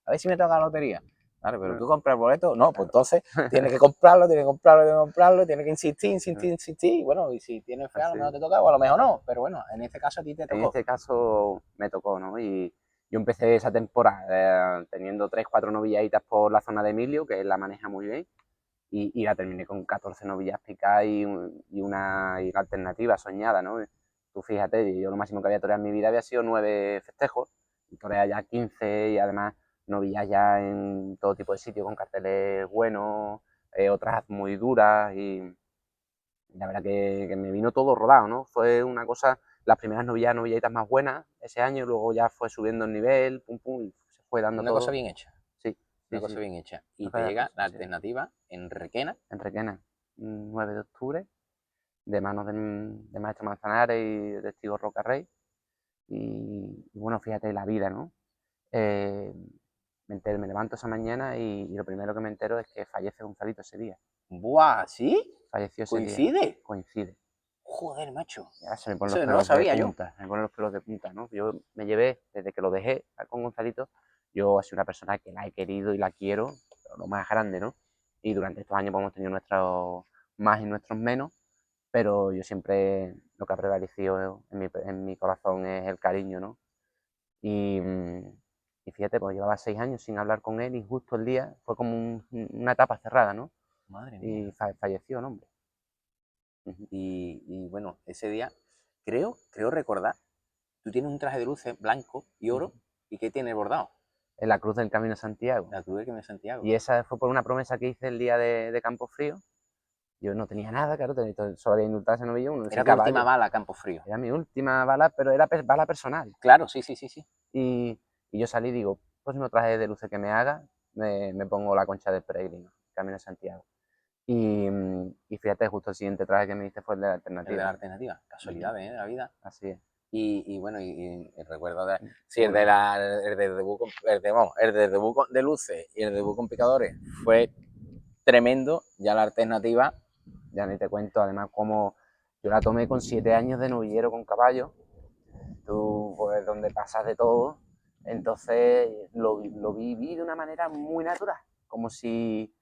a ver si me toca la lotería. Claro, pero Bueno, tú compras el boleto, no, pues claro. entonces tienes que comprarlo, tienes que insistir. Y bueno, y si tienes fe, a lo mejor te toca o a lo mejor no. Pero bueno, en este caso a ti te En tocó. este caso me tocó, ¿no? Y yo empecé esa temporada teniendo 3, 4 novilladitas por la zona de Emilio, que él la maneja muy bien, y la terminé con 14 novillas picadas y una alternativa soñada, ¿no? Tú fíjate, yo lo máximo que había toreado en mi vida había sido 9 festejos, y toreé ya 15 y además novillas ya en todo tipo de sitios con carteles buenos, otras muy duras y la verdad que me vino todo rodado, ¿no? Fue una cosa, las primeras novilladitas más buenas ese año, luego ya fue subiendo el nivel, y se fue dando Una todo. cosa bien hecha. Sí, Una cosa bien hecha. Y te Ojalá, llega la sí. alternativa en Requena. En Requena, 9 de octubre, de manos de Maestro Manzanares y de Testigo Roca Rey. Y bueno, fíjate la vida, ¿no? Me levanto esa mañana y lo primero que me entero es que fallece Gonzalito ese día. ¡Buah! ¿Sí? Falleció ese día. ¿Coincide? Coincide. Joder, macho. Ya se me ponen Eso los no lo pelos de sabía yo. punta, se me ponen los pelos de punta, ¿no? Yo me llevé, desde que lo dejé con Gonzalito, yo soy una persona que la he querido y la quiero, lo más grande, ¿no? Y durante estos años pues, hemos tenido nuestros más y nuestros menos, pero yo siempre lo que ha prevalecido en mi corazón es el cariño, ¿no? Y, y fíjate, pues llevaba 6 años sin hablar con él y justo el día fue como una etapa cerrada, ¿no? Madre mía. Y falleció el hombre. Y bueno, ese día, creo recordar, tú tienes un traje de luces blanco y oro, ¿y qué tiene bordado? En la Cruz del Camino de Santiago. La Cruz del Camino de Santiago. Y esa fue por una promesa que hice el día de Campo Frío. Yo no tenía nada, claro, solo había indultado ese novillo, Era tu última bala, Campo Frío. Era mi última bala, pero era bala personal. Claro, sí. Y yo salí y digo, próximo traje de luces que me haga, me pongo la concha del peregrino, Camino de Santiago. Y fíjate, justo el siguiente traje que me diste fue el de la alternativa. El de la alternativa, casualidades, de la vida. Así es. Y bueno, y recuerdo de, sí, el de debut de luces y el de debut con picadores fue tremendo. Ya la alternativa ya ni te cuento, además como yo la tomé con 7 años de novillero con caballo, tú pues donde pasas de todo, entonces lo viví de una manera muy natural, como si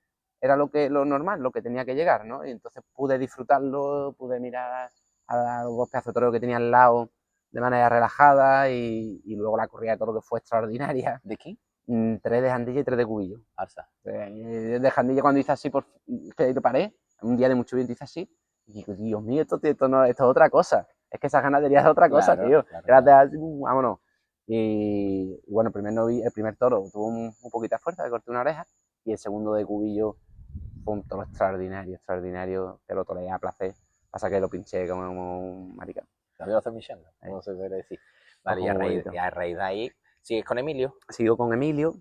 era lo normal, lo que tenía que llegar, ¿no? Y entonces pude disfrutarlo, pude mirar a los dos pedazos de toro que tenía al lado de manera relajada y luego la corrida de toro que fue extraordinaria. ¿De quién? 3 de Jandilla y 3 de Cubillo. Arsa. De Jandilla cuando hice así, que paré, un día de mucho viento hice así, y digo, Dios mío, esto es otra cosa. Es que esa ganadería es otra cosa, tío. Gracias, vámonos. Y bueno, el primer toro tuvo un poquito de fuerza, le corté una oreja, y el segundo de Cubillo fue un toro extraordinario, que lo toreé a placer. Pasa que lo pinché como un maricón. ¿También lo estás pinchando? No se puede decir. Vale, y a raíz de ahí, ¿sigues con Emilio? Sigo con Emilio.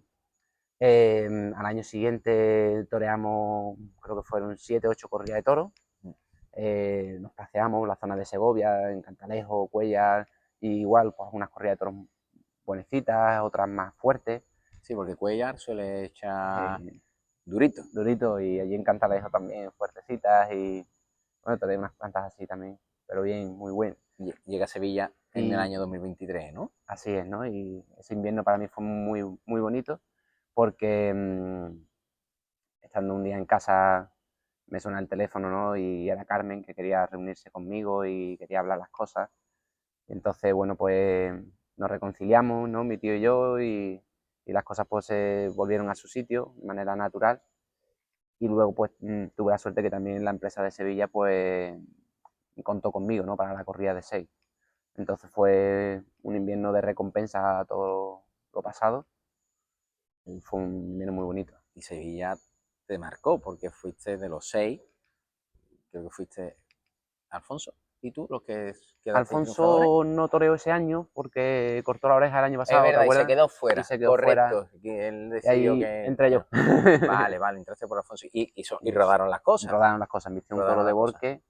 Al año siguiente toreamos, creo que fueron 7 o 8 corridas de toros. Nos paseamos en la zona de Segovia, en Cantalejo, Cuellar, y igual, pues unas corridas de toros buenecitas, otras más fuertes. Sí, porque Cuellar suele echar durito, y allí en Cantalejo también fuertecitas, y bueno, toreé unas cuantas así también, pero bien, muy bueno. Llega a Sevilla en el año 2023, ¿no? Así es, ¿no? Y ese invierno para mí fue muy, muy bonito, porque estando un día en casa me suena el teléfono, ¿no? Y era Carmen, que quería reunirse conmigo y quería hablar las cosas. Y entonces, bueno, pues nos reconciliamos, ¿no? Mi tío y yo, y las cosas pues se volvieron a su sitio de manera natural. Y luego pues tuve la suerte que también la empresa de Sevilla pues contó conmigo, ¿no? Para la corrida de 6. Entonces fue un invierno de recompensa a todo lo pasado. Y fue un invierno muy bonito. Y Sevilla te marcó porque fuiste de los 6, creo que fuiste Alfonso y tú los que quedaste triunfadores. Alfonso no toreó ese año porque cortó la oreja el año Es pasado, ¿te verdad, y se acuerdas? quedó fuera. Y se quedó Correcto, fuera. que él Y decidió ahí que... entré yo. Vale, entraste por Alfonso. Y rodaron las cosas. Rodaron las cosas. Me hice un Rodaron toro de las cosas. Borque.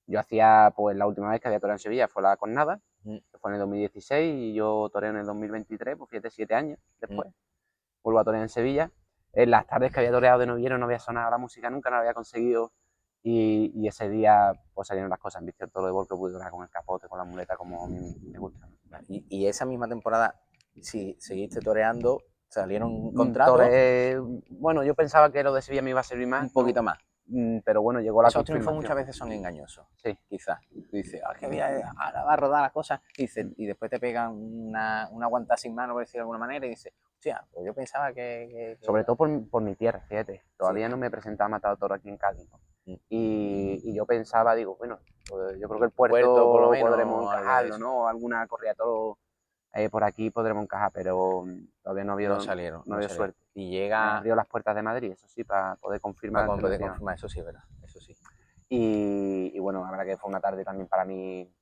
Yo hacía, pues la última vez que había toreado en Sevilla fue la Cornada, Mm. que fue en el 2016, y yo toreo en el 2023, pues fíjate, 7 años después. Vuelvo a torear en Sevilla. En las tardes que había toreado de novillero no había sonado la música nunca, no la había conseguido. Y ese día pues salieron las cosas. En viste el toro de Borque, pude torear con el capote, con la muleta, como a mí me gusta. Y esa misma temporada, si seguiste toreando, salieron contratos. Bueno, yo pensaba que lo de Sevilla me iba a servir más. Un poquito más. Pero bueno, llegó la Esos triunfos confirmación. muchas veces son engañosos. Sí. Quizás. Tú dices, que ahora va a rodar las cosas. Y después te pegan una guanta sin mano, por decirlo de alguna manera, y dices, hostia, pues yo pensaba que... Sobre todo por mi tierra, fíjate. Todavía no me presentaba Matado Toro aquí en Cádiz, ¿no? Y yo pensaba, digo, bueno, pues yo creo que el puerto por lo menos, podremos encajarlo, ¿no? Alguna corrida de toro por aquí podremos encajar, pero todavía no había suerte. Y Me llega... abrió las puertas de Madrid, eso sí, para poder confirmar. Para poder confirmar, eso sí, ¿verdad? Eso sí. Y bueno, la verdad que fue una tarde también para mí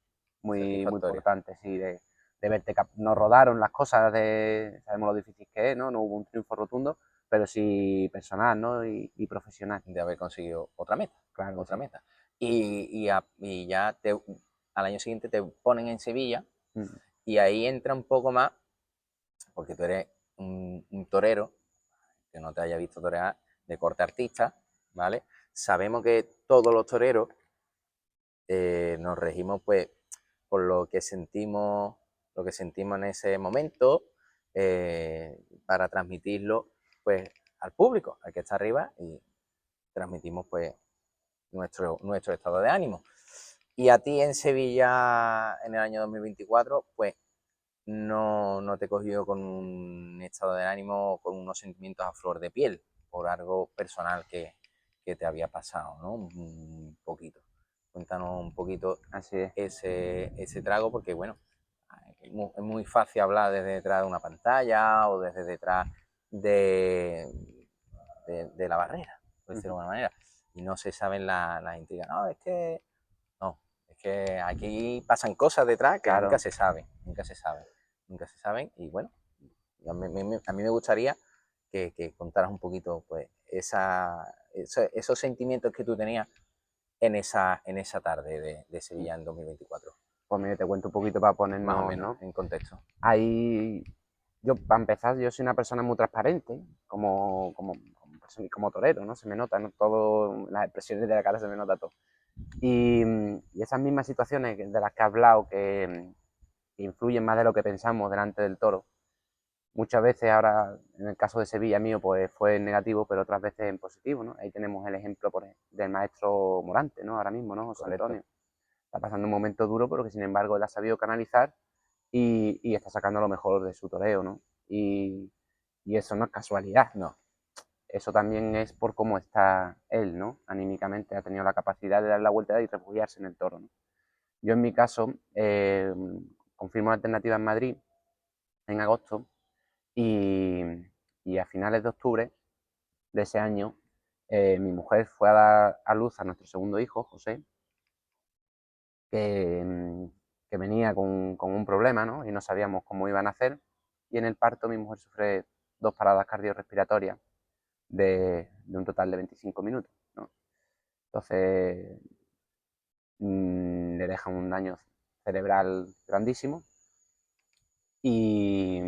muy, muy importante, sí, de verte. Nos rodaron las cosas, sabemos lo difícil que es, ¿no? No hubo un triunfo rotundo, pero sí personal, ¿no? Y profesional. De haber conseguido otra meta. Claro, otra meta. Y ya al año siguiente te ponen en Sevilla y ahí entra un poco más, porque tú eres un torero, que no te haya visto torear, de corte artista, ¿vale? Sabemos que todos los toreros nos regimos pues por lo que sentimos en ese momento, para transmitirlo pues al público, al que está arriba, y transmitimos pues nuestro estado de ánimo. Y a ti en Sevilla en el año 2024 pues no te cogió con un estado de ánimo, con unos sentimientos a flor de piel, por algo personal que te había pasado, ¿no? Un poquito. Cuéntanos un poquito ese trago, porque bueno, es muy fácil hablar desde detrás de una pantalla o desde detrás de la barrera, por decirlo de alguna manera, y no se saben las intrigas. No, es que aquí pasan cosas detrás que nunca se saben, y bueno, a mí me gustaría que contaras un poquito pues esos sentimientos que tú tenías en esa tarde de Sevilla en 2024. Pues mira, te cuento un poquito para ponernos más o menos, ¿no? En contexto. Ahí, yo para empezar, yo soy una persona muy transparente, como torero, ¿no? Se me nota, ¿no? Todo, las expresiones de la cara se me nota todo. Y esas mismas situaciones de las que he hablado, que influyen más de lo que pensamos delante del toro, muchas veces ahora, en el caso de Sevilla mío, pues fue en negativo, pero otras veces en positivo, ¿no? Ahí tenemos el ejemplo del maestro Morante, ¿no? Ahora mismo, ¿no? José Correcto. Antonio. Está pasando un momento duro, pero que sin embargo él ha sabido canalizar y está sacando lo mejor de su toreo, ¿no? Y eso no es casualidad. No. Eso también es por cómo está él, ¿no? Anímicamente ha tenido la capacidad de dar la vuelta y refugiarse en el toro, ¿no? Yo en mi caso confirmo la alternativa en Madrid en agosto y, y a finales de octubre de ese año mi mujer fue a dar a luz a nuestro segundo hijo, José, que, que venía con un problema, ¿no? Y no sabíamos cómo iban a hacer. Y en el parto mi mujer sufre 2 paradas cardiorrespiratorias de un total de 25 minutos, ¿no? Entonces le deja un daño cerebral grandísimo y,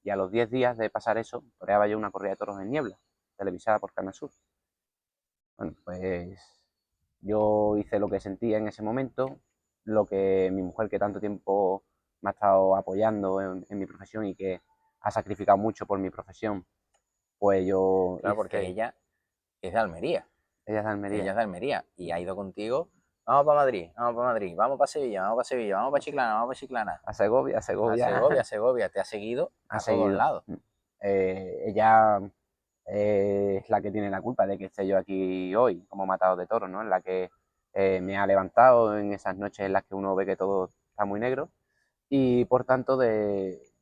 y a los 10 días de pasar eso, toreaba yo una corrida de toros en niebla, televisada por Canal Sur. Bueno, pues yo hice lo que sentía en ese momento, lo que mi mujer, que tanto tiempo me ha estado apoyando en mi profesión y que ha sacrificado mucho por mi profesión, pues yo Claro, porque hice. ella es de Almería. Ella es de Ella Almería. es de Almería y ha ido contigo. Vamos para Madrid, vamos para Madrid, vamos para Sevilla, vamos para Sevilla, vamos para Chiclana, vamos para Chiclana. A Segovia, a A Segovia Segovia, a Segovia, te ha seguido ha a todos seguido. lados. Ella es la que tiene la culpa de que esté yo aquí hoy como matador de toros, ¿no? Es la que me ha levantado en esas noches en las que uno ve que todo está muy negro y por tanto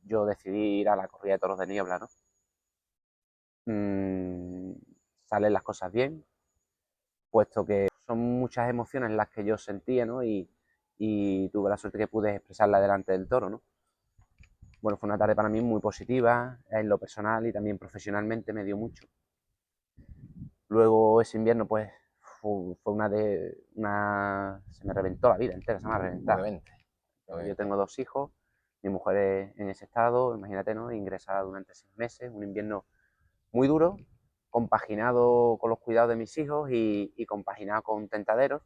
yo decidí ir a la corrida de toros de niebla, ¿no? Mm, Salen las cosas bien, puesto que son muchas emociones las que yo sentía, ¿no? Y tuve la suerte que pude expresarla delante del toro, ¿no? Bueno, fue una tarde para mí muy positiva, en lo personal y también profesionalmente me dio mucho. Luego ese invierno, pues, fue se me reventó la vida entera, se me ha reventado. Obviamente, Yo obviamente. tengo 2 hijos, mi mujer es en ese estado, imagínate, ¿no? Ingresada durante 6 meses, un invierno muy duro, compaginado con los cuidados de mis hijos y compaginado con tentaderos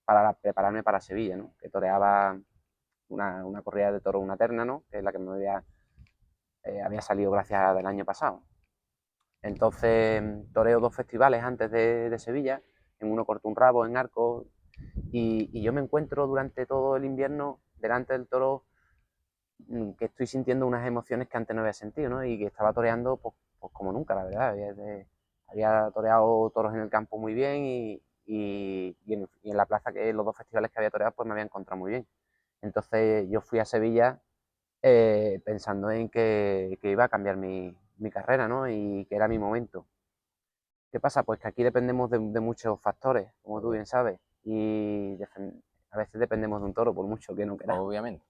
para prepararme para Sevilla, ¿no? Que toreaba una corrida de toro, una terna, ¿no? Que es la que me había salido gracias del año pasado. Entonces toreo 2 festivales antes de Sevilla, en uno corto un rabo, en Arco, y yo me encuentro durante todo el invierno delante del toro que estoy sintiendo unas emociones que antes no había sentido, ¿no? Y que estaba toreando pues como nunca, la verdad. Había toreado toros en el campo muy bien y en la plaza, que los 2 festivales que había toreado, pues me había encontrado muy bien. Entonces yo fui a Sevilla pensando en que iba a cambiar mi carrera, ¿no? Y que era mi momento. ¿Qué pasa? Pues que aquí dependemos de muchos factores, como tú bien sabes, y a veces dependemos de un toro, por mucho que no queramos. Obviamente.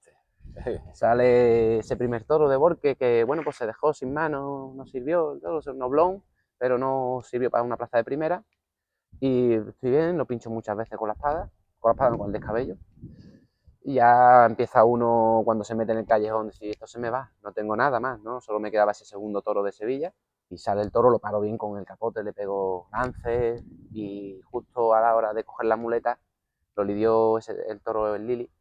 Sale ese primer toro de Borque que, bueno, pues se dejó sin mano, no sirvió, el toro es un noblón, pero no sirvió para una plaza de primera. Y estoy bien, lo pincho muchas veces con la espada no, con el descabello. Y ya empieza uno cuando se mete en el callejón, decir, esto se me va, no tengo nada más, ¿no? Solo me quedaba ese segundo toro de Sevilla. Y sale el toro, lo paro bien con el capote, le pego lances y justo a la hora de coger la muleta lo lidió el toro el Lili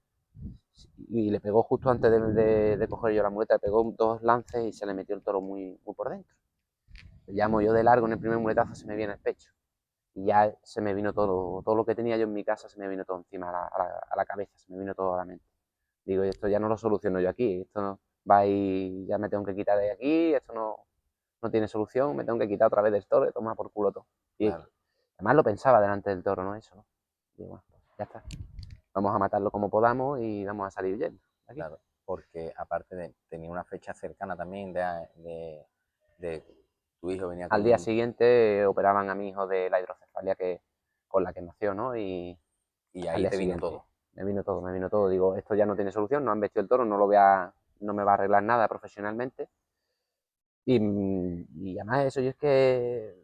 y le pegó justo antes de coger yo la muleta, le pegó 2 lances y se le metió el toro muy por dentro. Le llamo yo de largo en el primer muletazo, se me viene el pecho. Y ya se me vino todo lo que tenía yo en mi casa, se me vino todo encima a la cabeza, se me vino todo a la mente. Digo, esto ya no lo soluciono yo aquí, esto no, va y ya me tengo que quitar de aquí, esto no tiene solución, me tengo que quitar otra vez del toro y tomar por culo todo. Y Claro, además lo pensaba delante del toro, ¿no? Eso. Digo, bueno, pues ya está. Vamos a matarlo como podamos y vamos a salir yendo de aquí. claro. Porque aparte tenía una fecha cercana también de tu hijo venía Al día con... siguiente operaban a mi hijo de la hidrocefalia con la que nació, ¿no? Y Y al ahí día te vino siguiente todo. me vino todo. Digo, esto ya no tiene solución, no han vestido el toro, no me va a arreglar nada profesionalmente. Y además eso, yo es que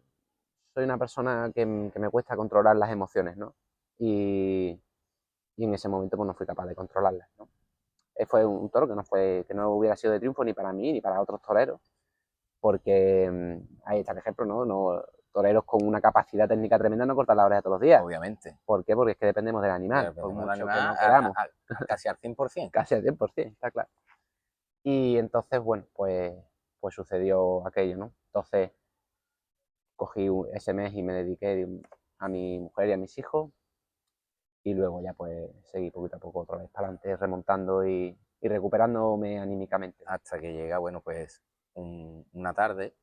soy una persona que me cuesta controlar las emociones, ¿no? Y, y en ese momento pues no fui capaz de controlarlas, ¿no? Fue un toro que no hubiera sido de triunfo ni para mí ni para otros toreros, porque ahí está el ejemplo, ¿no? toreros con una capacidad técnica tremenda no cortan la oreja todos los días. Obviamente. ¿Por qué? Porque es que dependemos del animal, Dependemos por del mucho animal que no queramos. casi al 100%. Casi al 100%, está claro. Y entonces, bueno, pues sucedió aquello, ¿no? Entonces cogí ese mes y me dediqué a mi mujer y a mis hijos, y luego ya pues seguí poquito a poco otra vez para adelante, remontando y recuperándome anímicamente. Hasta que llega, bueno, pues una tarde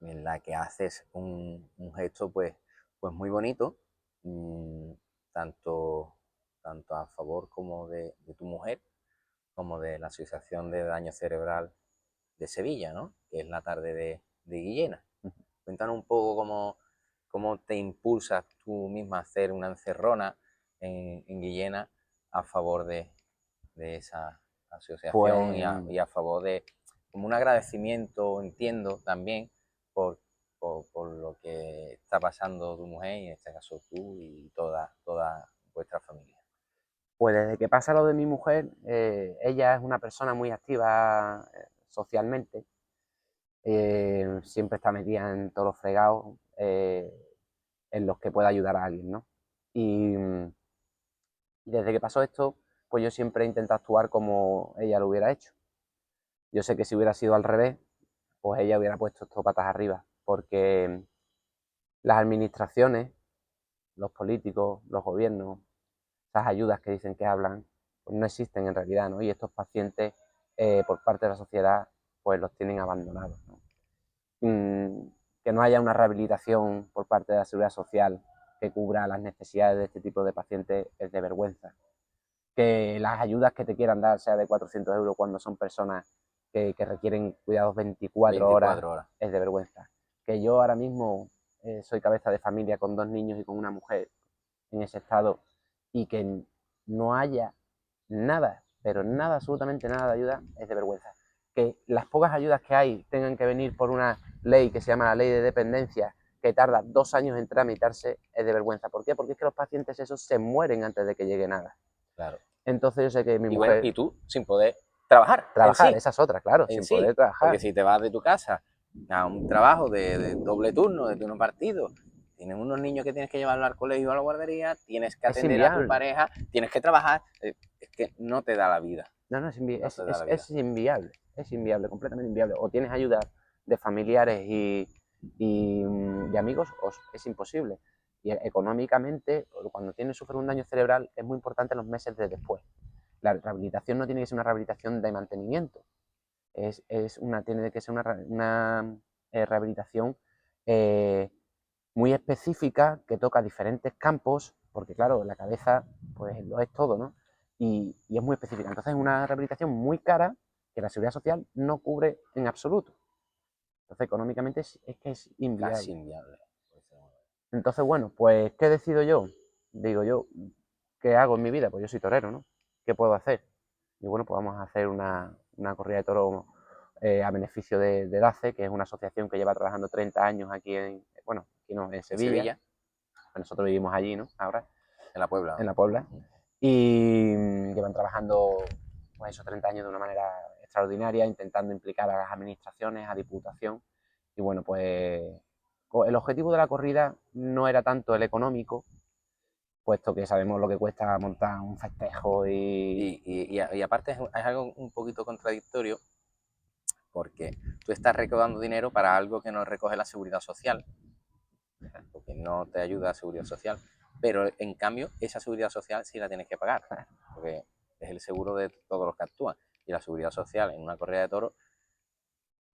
en la que haces un gesto pues muy bonito, mmm, tanto, tanto a favor como de tu mujer, como de la Asociación de Daño Cerebral de Sevilla, ¿no? Que es la tarde de Guillena. Cuéntanos un poco cómo te impulsas tú misma a hacer una encerrona en Guillena a favor de esa asociación Pues y a favor de, como un agradecimiento, entiendo también, por lo que está pasando tu mujer, y en este caso tú y toda vuestra familia. Pues desde que pasa lo de mi mujer, ella es una persona muy activa socialmente, siempre está metida en todos los fregados en los que pueda ayudar a alguien, ¿no? Y desde que pasó esto, pues yo siempre he intentado actuar como ella lo hubiera hecho. Yo sé que si hubiera sido al revés, pues ella hubiera puesto esto patas arriba, porque las administraciones, los políticos, los gobiernos, esas ayudas que dicen que hablan, pues no existen en realidad, ¿no? Y estos pacientes, por parte de la sociedad, pues los tienen abandonados, ¿no? Que no haya una rehabilitación por parte de la seguridad social que cubra las necesidades de este tipo de pacientes es de vergüenza. Que las ayudas que te quieran dar sea de 400 euros cuando son personas que requieren cuidados 24 horas 24 horas. es de vergüenza. Que yo ahora mismo soy cabeza de familia con 2 niños y con una mujer en ese estado, y que no haya nada, pero nada, absolutamente nada de ayuda, es de vergüenza. Que las pocas ayudas que hay tengan que venir por una ley que se llama la ley de dependencia, que tarda 2 años en tramitarse, es de vergüenza. ¿Por qué? Porque es que los pacientes esos se mueren antes de que llegue nada. Claro. Entonces yo sé que mi Y bueno, mujer... y tú sin poder trabajar Trabajar, sí, esa es otra, claro, en sin sí. poder trabajar. Porque si te vas de tu casa a un trabajo de doble turno, de turno partido, tienes unos niños que tienes que llevarlo al colegio o a la guardería, tienes que Es atender a tu inviable. pareja, tienes que trabajar, es que no te da la vida. No, no, es, No te da la vida. es inviable, completamente inviable. O tienes ayuda de familiares y amigos, o es imposible. Y económicamente, cuando tienes sufrir un daño cerebral, es muy importante los meses de después. La rehabilitación no tiene que ser una rehabilitación de mantenimiento, tiene que ser una rehabilitación eh, muy específica que toca diferentes campos, porque claro, la cabeza pues lo es todo, ¿no? Y es muy específica. Entonces es una rehabilitación muy cara que la seguridad social no cubre en absoluto. Entonces económicamente es que es inviable. Casi inviable. Entonces, bueno, pues ¿qué decido yo? Digo yo, ¿qué hago en mi vida? Pues yo soy torero, ¿no? ¿Qué puedo hacer? Y bueno, pues vamos a hacer una corrida de toros a beneficio de DACE, que es una asociación que lleva trabajando 30 años aquí aquí no, en Sevilla. En Sevilla. Nosotros vivimos allí, ¿no? Ahora. En la Puebla. En la Puebla. Y llevan trabajando pues esos 30 años de una manera extraordinaria, intentando implicar a las administraciones, a Diputación. Y bueno, pues el objetivo de la corrida no era tanto el económico, puesto que sabemos lo que cuesta montar un festejo y aparte es algo un poquito contradictorio, porque tú estás recaudando dinero para algo que no recoge la seguridad social, porque no te ayuda a la seguridad social, pero en cambio esa seguridad social sí la tienes que pagar, porque es el seguro de todos los que actúan, y la seguridad social en una corrida de toros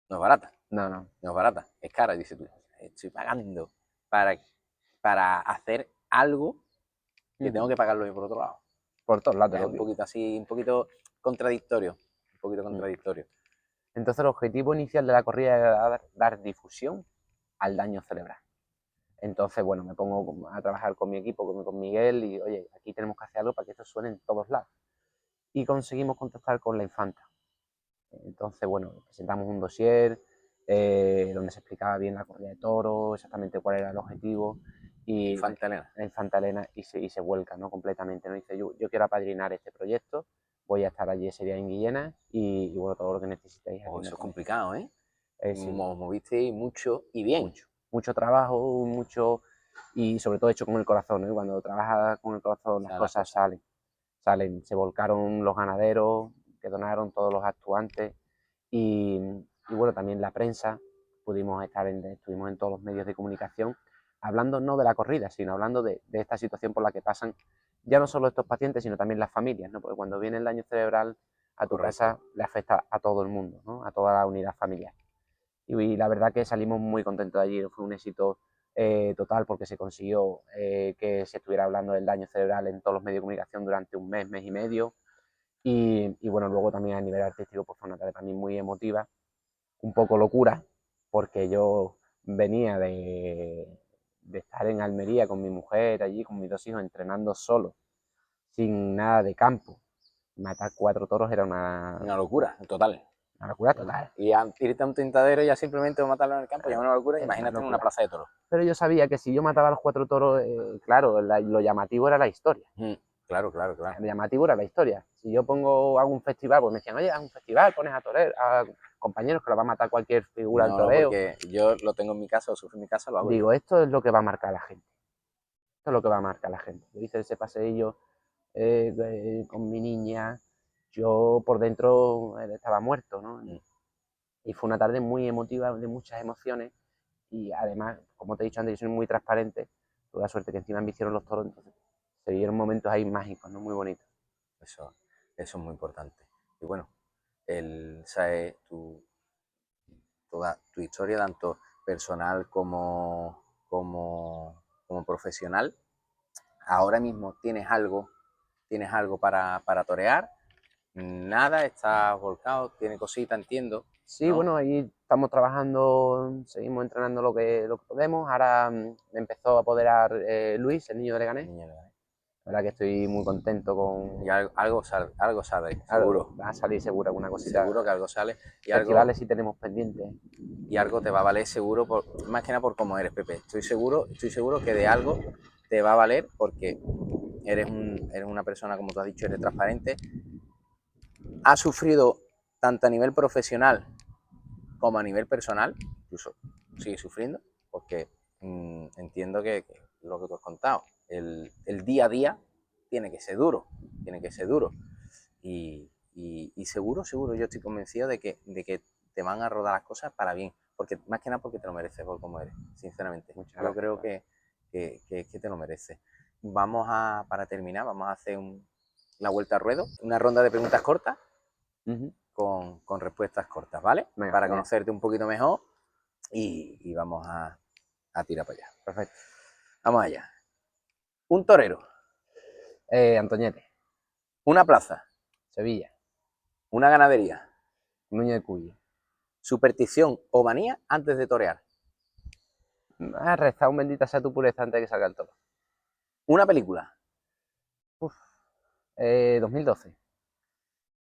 no es barata. No es barata, es cara. Y dices tú, estoy pagando para hacer algo que tengo que pagarlo yo por otro lado. Por todos lados. Es un poquito así, un poquito contradictorio. Entonces el objetivo inicial de la corrida era dar difusión al daño cerebral. Entonces, bueno, me pongo a trabajar con mi equipo, con Miguel, y oye, aquí tenemos que hacer algo para que esto suene en todos lados. Y conseguimos contactar con la Infanta. Entonces, bueno, presentamos un dossier donde se explicaba bien la corrida de toros, exactamente cuál era el objetivo. Y Infanta Elena. Infanta Elena, y se vuelca, ¿no? Completamente, ¿no? Dice, yo quiero apadrinar este proyecto, voy a estar allí ese día en Guillena y bueno, todo lo que necesitéis. Eso es complicado, ¿eh? Sí. Movisteis mucho y bien. mucho trabajo, mucho y sobre todo hecho con el corazón, ¿no? Y cuando trabajas con el corazón las cosas salen. Se volcaron los ganaderos, que donaron todos los actuantes y bueno, también la prensa, estuvimos en todos los medios de comunicación hablando no de la corrida, sino hablando de esta situación por la que pasan ya no solo estos pacientes, sino también las familias, ¿no? Porque cuando viene el daño cerebral a tu casa le afecta a todo el mundo, ¿no? A toda la unidad familiar. Y la verdad que salimos muy contentos de allí, fue un éxito total porque se consiguió que se estuviera hablando del daño cerebral en todos los medios de comunicación durante un mes, mes y medio. Y bueno, luego también a nivel artístico pues fue una tarea también muy emotiva, un poco locura, porque yo venía de estar en Almería con mi mujer allí, con mis 2 hijos, entrenando solo, sin nada de campo. Matar 4 toros era una locura, total. Una locura total. Y irte a un tintadero y ya simplemente matarlo en el campo, ya es una locura, imagínate en una plaza de toros. Pero yo sabía que si yo mataba a los 4 toros, claro, lo llamativo era la historia. Claro. Lo llamativo era la historia. Si yo hago un festival, pues me decían, oye, haz un festival, pones a compañeros que lo va a matar cualquier figura del toreo. Porque yo lo tengo en mi casa, lo sufro en mi casa, lo hago. Digo, esto es lo que va a marcar a la gente. Esto es lo que va a marcar a la gente. Yo hice ese paseillo con mi niña, yo por dentro estaba muerto, ¿no? Y fue una tarde muy emotiva, de muchas emociones. Y además, como te he dicho antes, yo soy muy transparente. Tuve la suerte que encima me hicieron los toros, entonces se vieron momentos ahí mágicos, ¿no? Muy bonitos. Eso es muy importante. Y bueno, sabe toda tu historia, tanto personal como profesional. Ahora mismo tienes algo para torear. Nada, estás volcado, tiene cosita, entiendo. Sí, ¿no? Bueno, ahí estamos trabajando, seguimos entrenando lo que podemos. Ahora me empezó a apoderar Luis, el niño de Leganés. La verdad que estoy muy contento con... Y algo sale, seguro. Va a salir seguro alguna cosita. Seguro que algo sale. Y festivales sí tenemos pendientes. Y algo te va a valer seguro, más que nada por cómo eres, Pepe. Estoy seguro que de algo te va a valer porque eres una persona, como tú has dicho, eres transparente. Has sufrido tanto a nivel profesional como a nivel personal, incluso sigue sufriendo, porque entiendo que lo que tú has contado, el día a día tiene que ser duro, y seguro, yo estoy convencido de que te van a rodar las cosas para bien, porque más que nada porque te lo mereces por como eres, sinceramente. Yo creo que te lo mereces. Para terminar, vamos a hacer la vuelta al ruedo, una ronda de preguntas cortas, con respuestas cortas, ¿vale? Para conocerte un poquito mejor y vamos a tirar para allá. Perfecto. Vamos allá. Un torero. Antoñete. Una plaza. Sevilla. Una ganadería. Núñez de Cuyo. Superstición o manía antes de torear. Reza un bendita sea tu pureza antes de que salga el toro. Una película. 2012.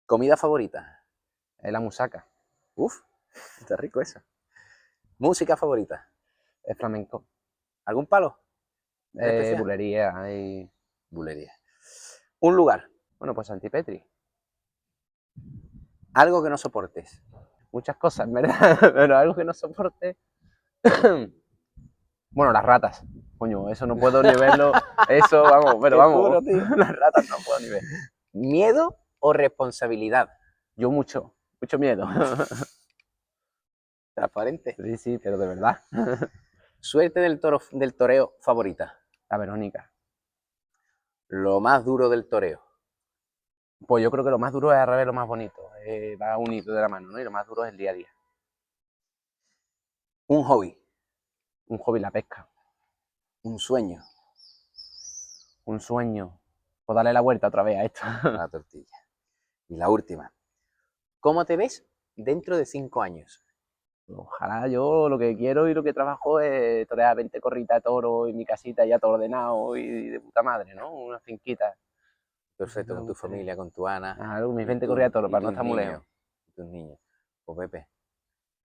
Comida favorita. La musaca. Está rico esa. Música favorita. Flamenco. ¿Algún palo? Bulería. Bulería. Un lugar. Bueno, pues Santipetri. Algo que no soportes. Muchas cosas, ¿verdad? Pero algo que no soporte. Bueno, las ratas. Coño, eso no puedo ni verlo. Eso, vamos, pero vamos. Duro, tío. Las ratas no puedo ni ver. ¿Miedo o responsabilidad? Yo mucho miedo. Transparente. Sí, pero de verdad. Suerte del toreo favorita. La Verónica. Lo más duro del toreo. Pues yo creo que lo más duro es al revés lo más bonito. Va unido de la mano, ¿no? Y lo más duro es el día a día. Un hobby. Un hobby, la pesca. Un sueño. Un sueño. Pues darle la vuelta otra vez a esto. La tortilla. Y la última. ¿Cómo te ves dentro de 5 años? Ojalá yo lo que quiero y lo que trabajo es torear 20 corritas de toro en mi casita ya todo ordenado y de puta madre, ¿no? Una finquita. Perfecto, con tu familia, con tu Ana. Mis 20 corridas de toro para no estar muy lejos. Tus niños. Pues Pepe,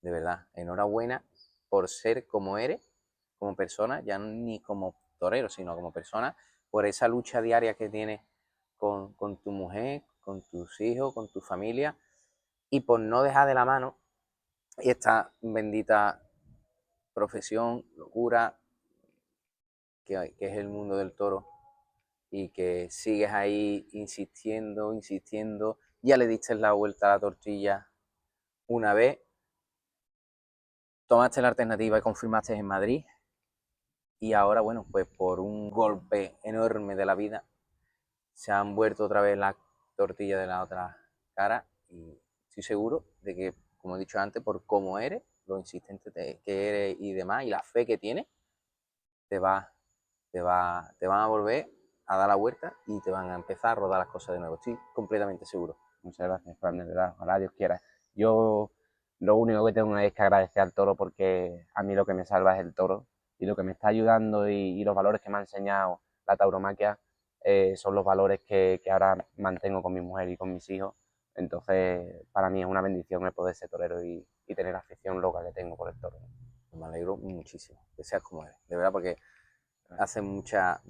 de verdad, enhorabuena por ser como eres, como persona, ya ni como torero, sino como persona, por esa lucha diaria que tienes con tu mujer, con tus hijos, con tu familia, y por no dejar de la mano esta bendita profesión, locura, que es el mundo del toro, y que sigues ahí insistiendo, insistiendo, ya le diste la vuelta a la tortilla una vez, tomaste la alternativa y confirmaste en Madrid, y ahora, bueno, pues por un golpe enorme de la vida, se han vuelto otra vez la tortilla de la otra cara, y estoy seguro de que, como he dicho antes, por cómo eres, lo insistente que eres y demás, y la fe que tienes, te van a volver a dar la vuelta y te van a empezar a rodar las cosas de nuevo. Estoy completamente seguro. Muchas gracias, Fran, de verdad. Ojalá Dios quiera. Yo lo único que tengo es que agradecer al toro porque a mí lo que me salva es el toro y lo que me está ayudando y los valores que me ha enseñado la tauromaquia son los valores que ahora mantengo con mi mujer y con mis hijos. Entonces, para mí es una bendición el poder ser torero y tener la afición loca que tengo por el toro. Me alegro muchísimo que seas como eres, de verdad, porque hace mucha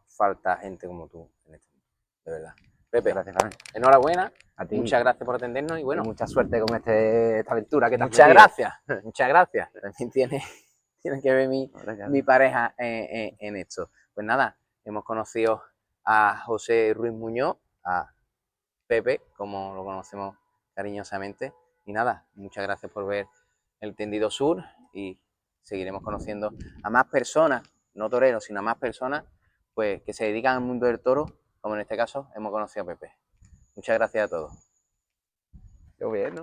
falta gente como tú en este mundo, de verdad. Pepe, Gracias, Fran. enhorabuena, A ti. muchas gracias por atendernos y bueno, Y mucha suerte con esta aventura que te has muchas metido. gracias, muchas gracias. También tiene que ver mi pareja en esto. Pues nada, hemos conocido a José Ruiz Muñoz, a Pepe, como lo conocemos cariñosamente. Y nada, muchas gracias por ver el Tendido Sur y seguiremos conociendo a más personas, no toreros, sino a más personas pues, que se dedican al mundo del toro, como en este caso hemos conocido a Pepe. Muchas gracias a todos. Qué bien, ¿no?